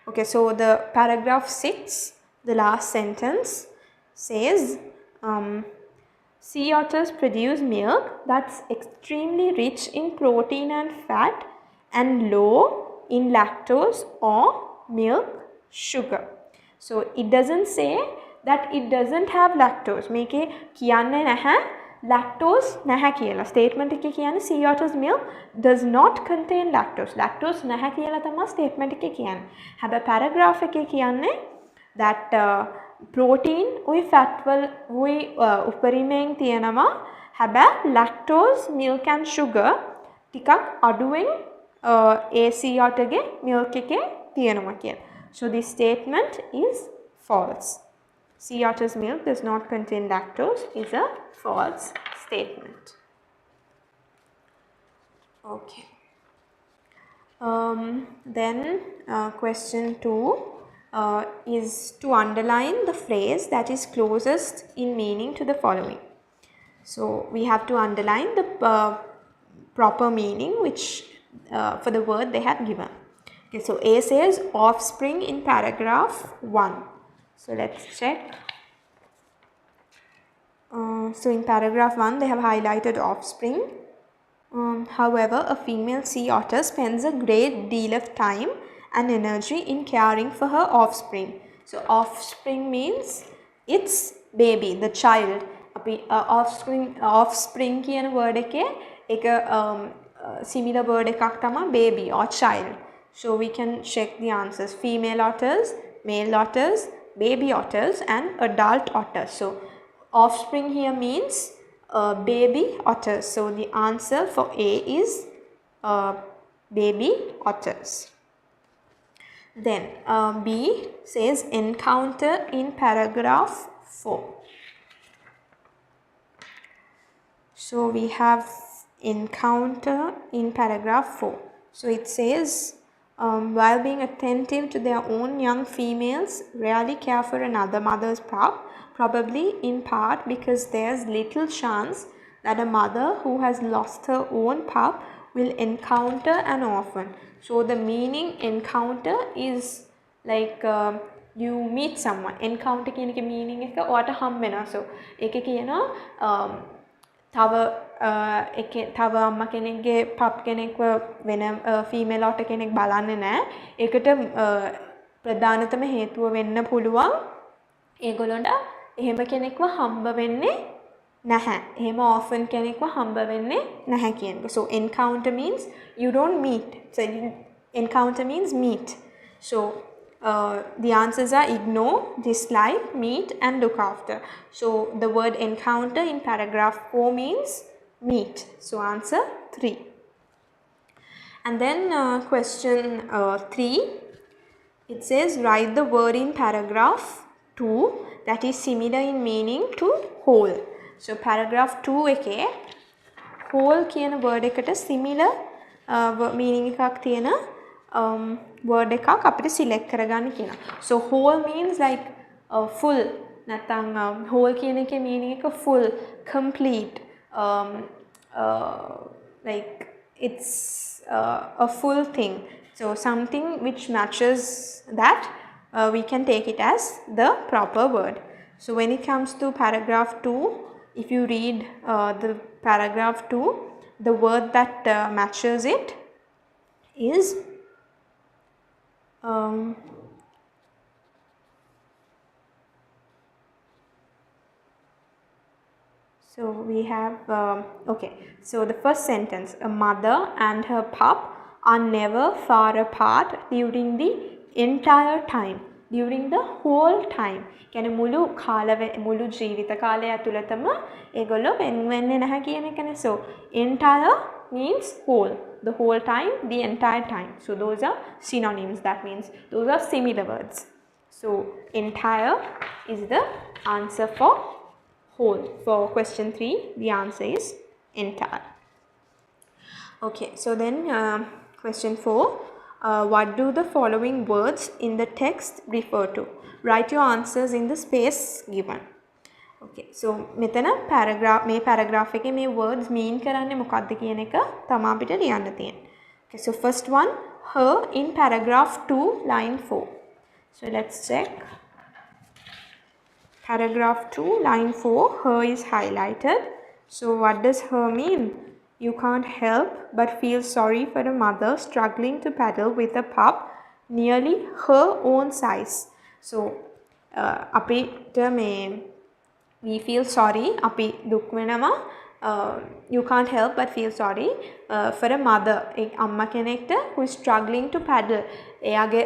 Okay, so the paragraph 6, the last sentence says sea otters produce milk that's extremely rich in protein and fat and low in lactose or milk sugar. So it doesn't say that it doesn't have lactose. මේකේ කියන්නේ නැහැ lactose නැහැ කියලා. statement එකේ කියන්නේ sea otter's milk does not contain lactose. lactose නැහැ කියලා තමයි statement එකේ කියන්නේ. හැබැයි paragraph එකේ කියන්නේ that protein උයි fat වල උයි උපරිමයෙන් තියෙනවා. හැබැයි lactose, milk and sugar ටිකක් අඩුවෙන් ඒ sea otterගේ milk එකේ තියෙනවා කියලා. So this statement is false. Sea otter's milk does not contain lactose is a false statement. Okay. Then question 2 is to underline the phrase that is closest in meaning to the following. So we have to underline the proper meaning which for the word they have given. Okay, so A says offspring in paragraph 1. So let's check. So in paragraph 1 they have highlighted offspring. However, a female sea otter spends a great deal of time and energy in caring for her offspring. So offspring means its baby, the child. Offspring කියන word එකේ එක similar word එකක් තමයි baby or child. So we can check the answers. Female otters, male otters, baby otters and adult otters. So offspring here means baby otters. So the answer for A is baby otters. Then B says encounter in paragraph 4. So we have encounter in paragraph 4. So it says while being attentive to their own young females, rarely care for another mother's pup, probably in part because there's little chance that a mother who has lost her own pup will encounter an orphan. So the meaning encounter is like you meet someone. Encounter කියන එක meaning එක ඔයාට හම් වෙනවා. So ඒක කියනවා තව අම්මා කෙනෙක්ගේ පප් කෙනෙක්ව වෙන ෆීමේල් ඔටර් කෙනෙක් බලන්නේ නැහැ. ඒකට ප්‍රධානතම හේතුව වෙන්න පුළුවන් ඒගොල්ලන්ට එහෙම කෙනෙක්ව හම්බ වෙන්නේ නැහැ. එහෙම orphan කෙනෙක්ව හම්බ වෙන්නේ නැහැ කියන එක. So encounter means you don't meet. So encounter means meet. So the answers are ignore, dislike, meet and look after. So the word encounter in paragraph 4 means meet. So answer 3. And then question 3, it says write the word in paragraph 2 that is similar in meaning to whole. So paragraph 2 එකේ whole කියන word එකට similar meaning එකක් තියෙන word එකක් අපිට select කරගන්න කියනවා. So whole means like full. නැත්නම් whole කියන එකේ meaning එක full, complete, like it's a full thing. So something which matches that we can take it as the proper word. So when it comes to paragraph 2, if you read the paragraph 2, the word that matches it is so we have okay, so the first sentence, a mother and her pup are never far apart during the entire time, during the whole time. කියන්නේ මුළු ජීවිත කාලය ඇතුළතම ඒගොල්ලෝ වෙන්නේ නැහැ කියන එකනේ. So entire means whole, the whole time, the entire time. So those are synonyms. That means those are similar words. So entire is the answer for whole. For question 3, the answer is entire. Okay, so then question 4, what do the following words in the text refer to? Write your answers in the space given. Okay, so මෙතන මේ paragraph එකේ මේ words mean කරන්නේ මොකක්ද කියන එක තමයි අපිට ලියන්න තියෙන්නේ. Okay, so first one, her in paragraph 2 line 4. So let's check. Paragraph 2 line 4, her is highlighted. So what does her mean? You can't help but feel sorry for a mother struggling to paddle with a pup nearly her own size. So, අපිට මේ we feel sorry අපි දුක් වෙනවා you can't help but feel sorry for a mother අම්මා කෙනෙක්ට who is struggling to paddle එයාගේ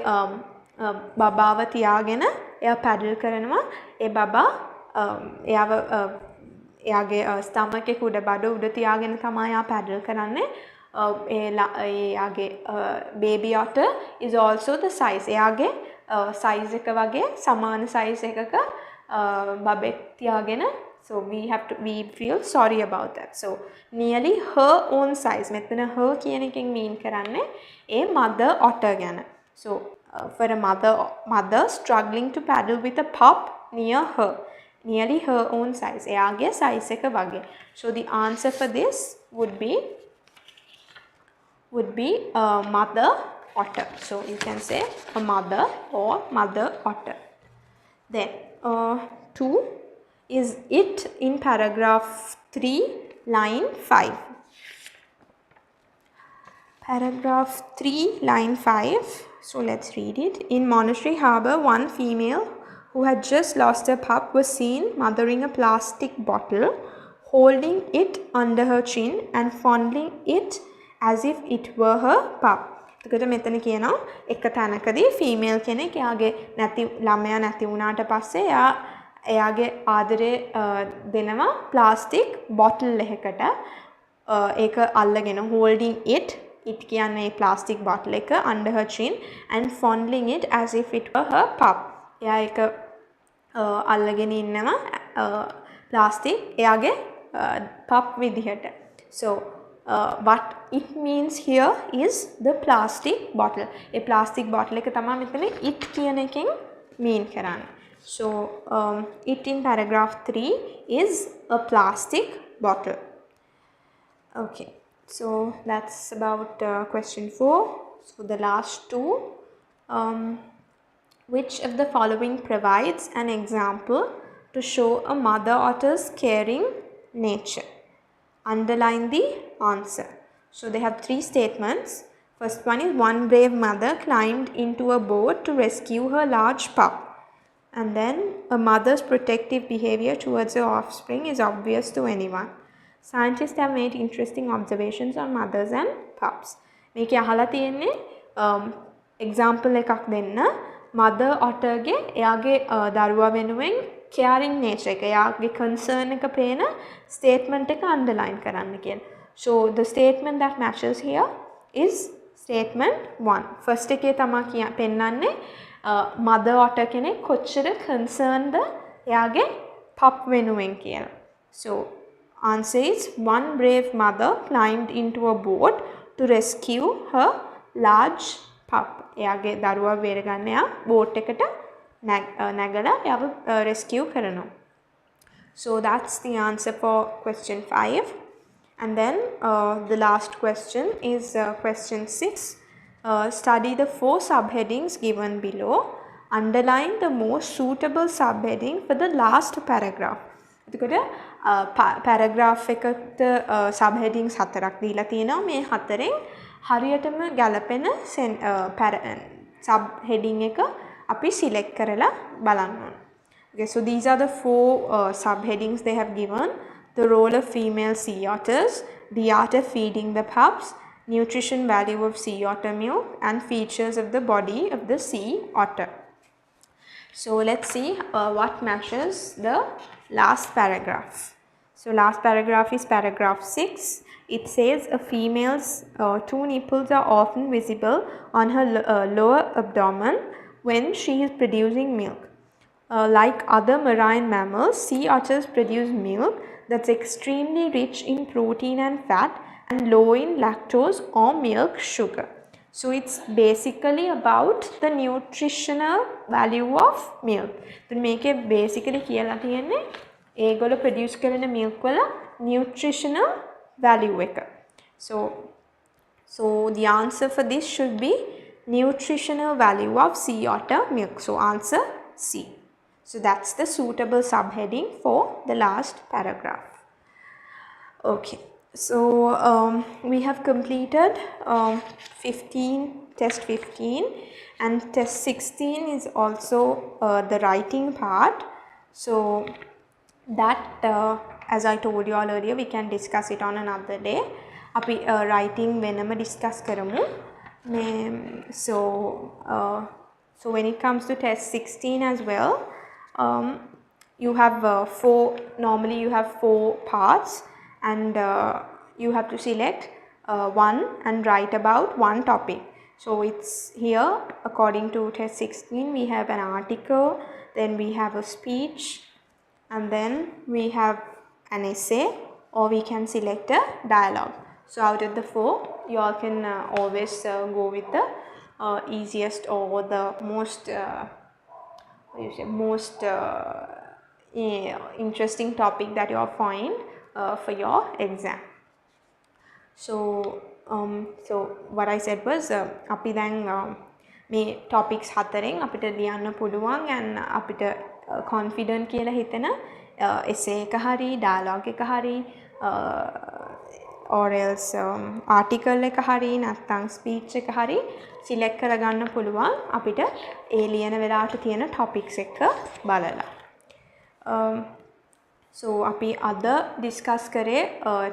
බබාව තියාගෙන එයා paddle කරනවා ඒ බබා එයාව එයාගේ stomach එක උඩ බඩ උඩ තියාගෙන තමයි එයා paddle කරන්නේ එයාගේ baby otter is also the size එයාගේ size එක වගේ සමාන size එකක babek tiyagena so we feel sorry about that so nearly her own size metana her කියන එකෙන් mean කරන්නේ a mother otter ගැන so for a mother struggling to paddle with a pup near her nearly her own size එයාගේ size එක වගේ so the answer for this would be a mother otter so you can say a mother or mother otter then 2 is it in paragraph 3 line 5 paragraph 3 line 5 so let's read it in Monastery Harbour one female who had just lost her pup was seen mothering a plastic bottle holding it under her chin and fondling it as if it were her pup එතකොට මෙතන කියනවා එක තැනකදී female කෙනෙක් එයාගේ නැති ළමයා නැති වුණාට පස්සේ එයාගේ ආදරේ දෙනවා ප්ලාස්ටික් බොටල් එකකට ඒක අල්ලගෙන holding it කියන්නේ ප්ලාස්ටික් බොටල් එක under her chin and fondling it as if it were her pup එයා ඒක අල්ලගෙන ඉන්නවා ප්ලාස්ටික් එයාගේ pup විදිහට so what it means here is the plastic bottle. A plastic bottle එක තමයි මෙතන it කියන එකෙන් mean කරන්නේ. So it in paragraph 3 is a plastic bottle. Okay. So that's about question 4. So the last two. Which of the following provides an example to show a mother otter's caring nature? Underline the answer. So they have 3 statements. First one is one brave mother climbed into a boat to rescue her large pup. And then a mother's protective behavior towards her offspring is obvious to anyone. Scientists have made interesting observations on mothers and pups. මේක අහලා තියෙන්නේ example එකක් දෙන්න mother otter ගේ එයාගේ දරුවා වෙනුවෙන් caring nature එක එයාගේ concern එක පේන statement එක underline කරන්න කියන. So the statement that matches here is statement 1. First එකේ තමයි පෙන්නන්නේ mother otter කෙනෙක් කොච්චර concerned එයාගේ pup වෙනුවෙන් කියලා. So answer is one brave mother climbed into a boat to rescue her large pup. එයාගේ දරුවා බේරගන්න එයා boat එකට නැගලා එයාව rescue කරනවා. So that's the answer for question 5. And then the last question is question 6. Study the 4 subheadings given below. Underline the most suitable subheading for the last paragraph. එතකොට paragraph එකට subheadings 4ක් දීලා තියෙනවා. මේ 4ෙන් හරියටම ගැලපෙන subheading එක අපි select කරලා බලන්න ඕන. Okay, so these are the 4 subheadings they have given. The role of female sea otters, the art of feeding the pups, nutrition value of sea otter milk, and features of the body of the sea otter. So let's see what matches the last paragraph. So last paragraph is paragraph 6. It says a female's 2 nipples are often visible on her lower abdomen when she is producing milk. Like other marine mammals, sea otters produce milk that's extremely rich in protein and fat and low in lactose or milk sugar. So it's basically about the nutritional value of milk. So make it basically කියලා තියෙන්නේ ඒගොල්ලෝ produce කරන milk වල nutritional value එක. So the answer for this should be nutritional value of sea otter milk. So answer C. So that's the suitable subheading for the last paragraph. Okay. So we have completed test 15, and test 16 is also the writing part. So that, as I told you all earlier, we can discuss it on another day. අපි writing වෙනම discuss කරමු. So when it comes to test 16 as well, you have normally you have 4 parts, and you have to select one and write about one topic. So it's here, according to test 16, we have an article, then we have a speech, and then we have an essay, or we can select a dialogue. So out of the 4, you all can always go with the easiest or the most interesting topic that you all find for your exam. So what I said was අපි දැන් මේ topics 4න් අපිට ලියන්න පුළුවන්, and අපිට confident කියලා හිතෙන essay එක හරි dialogue එක හරි or else article එක හරි නැත්නම් speech එක හරි select කරගන්න පුළුවන් අපිට ඒ ලියන වෙලාවට තියෙන topics එක බලලා. So අපි අද discuss කරේ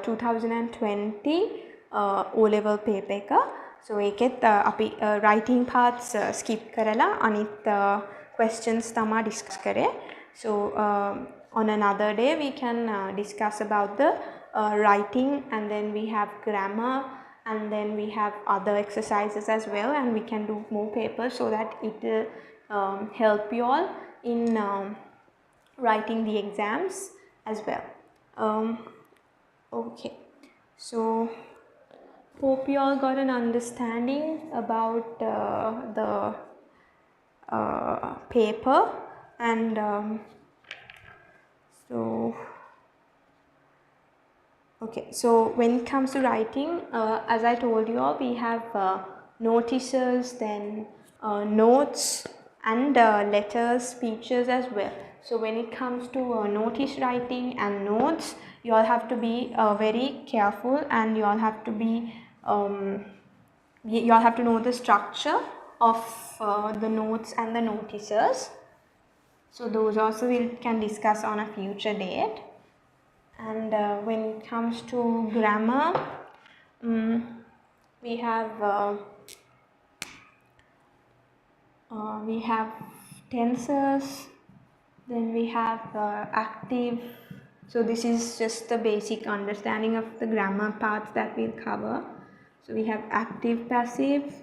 2020 O level paper එක. So ඒකෙත් අපි writing parts skip කරලා අනිත් questions තමයි discuss කරේ. So on another day we can discuss about the writing, and then we have grammar, and then we have other exercises as well, and we can do more papers so that it will help you all in writing the exams as well. Okay, so hope you all got an understanding about the paper, and okay, so when it comes to writing, as I told you all, we have notices, then notes, and letters, speeches as well. So when it comes to notice writing and notes, you all have to be very careful, and you all have to be you all have to know the structure of the notes and the notices. So those also we can discuss on a future date. And when it comes to grammar, we have tenses, then we have active. So this is just the basic understanding of the grammar parts that we'll cover. So we have active, passive,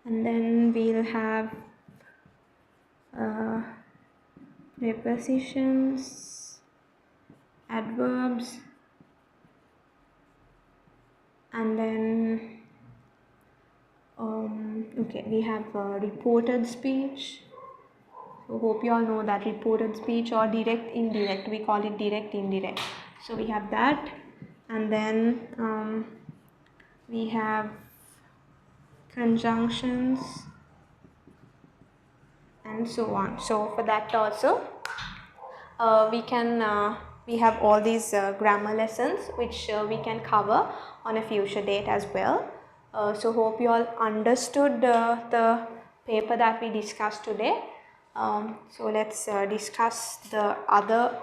and then we'll have prepositions, adverbs, and then okay, we have reported speech. So hope you all know that reported speech, or direct, indirect, we call it direct, indirect. So we have that, and then we have conjunctions, and so on. So for that also we have all these grammar lessons which we can cover on a future date as well. So hope you all understood the paper that we discussed today. So let's discuss the other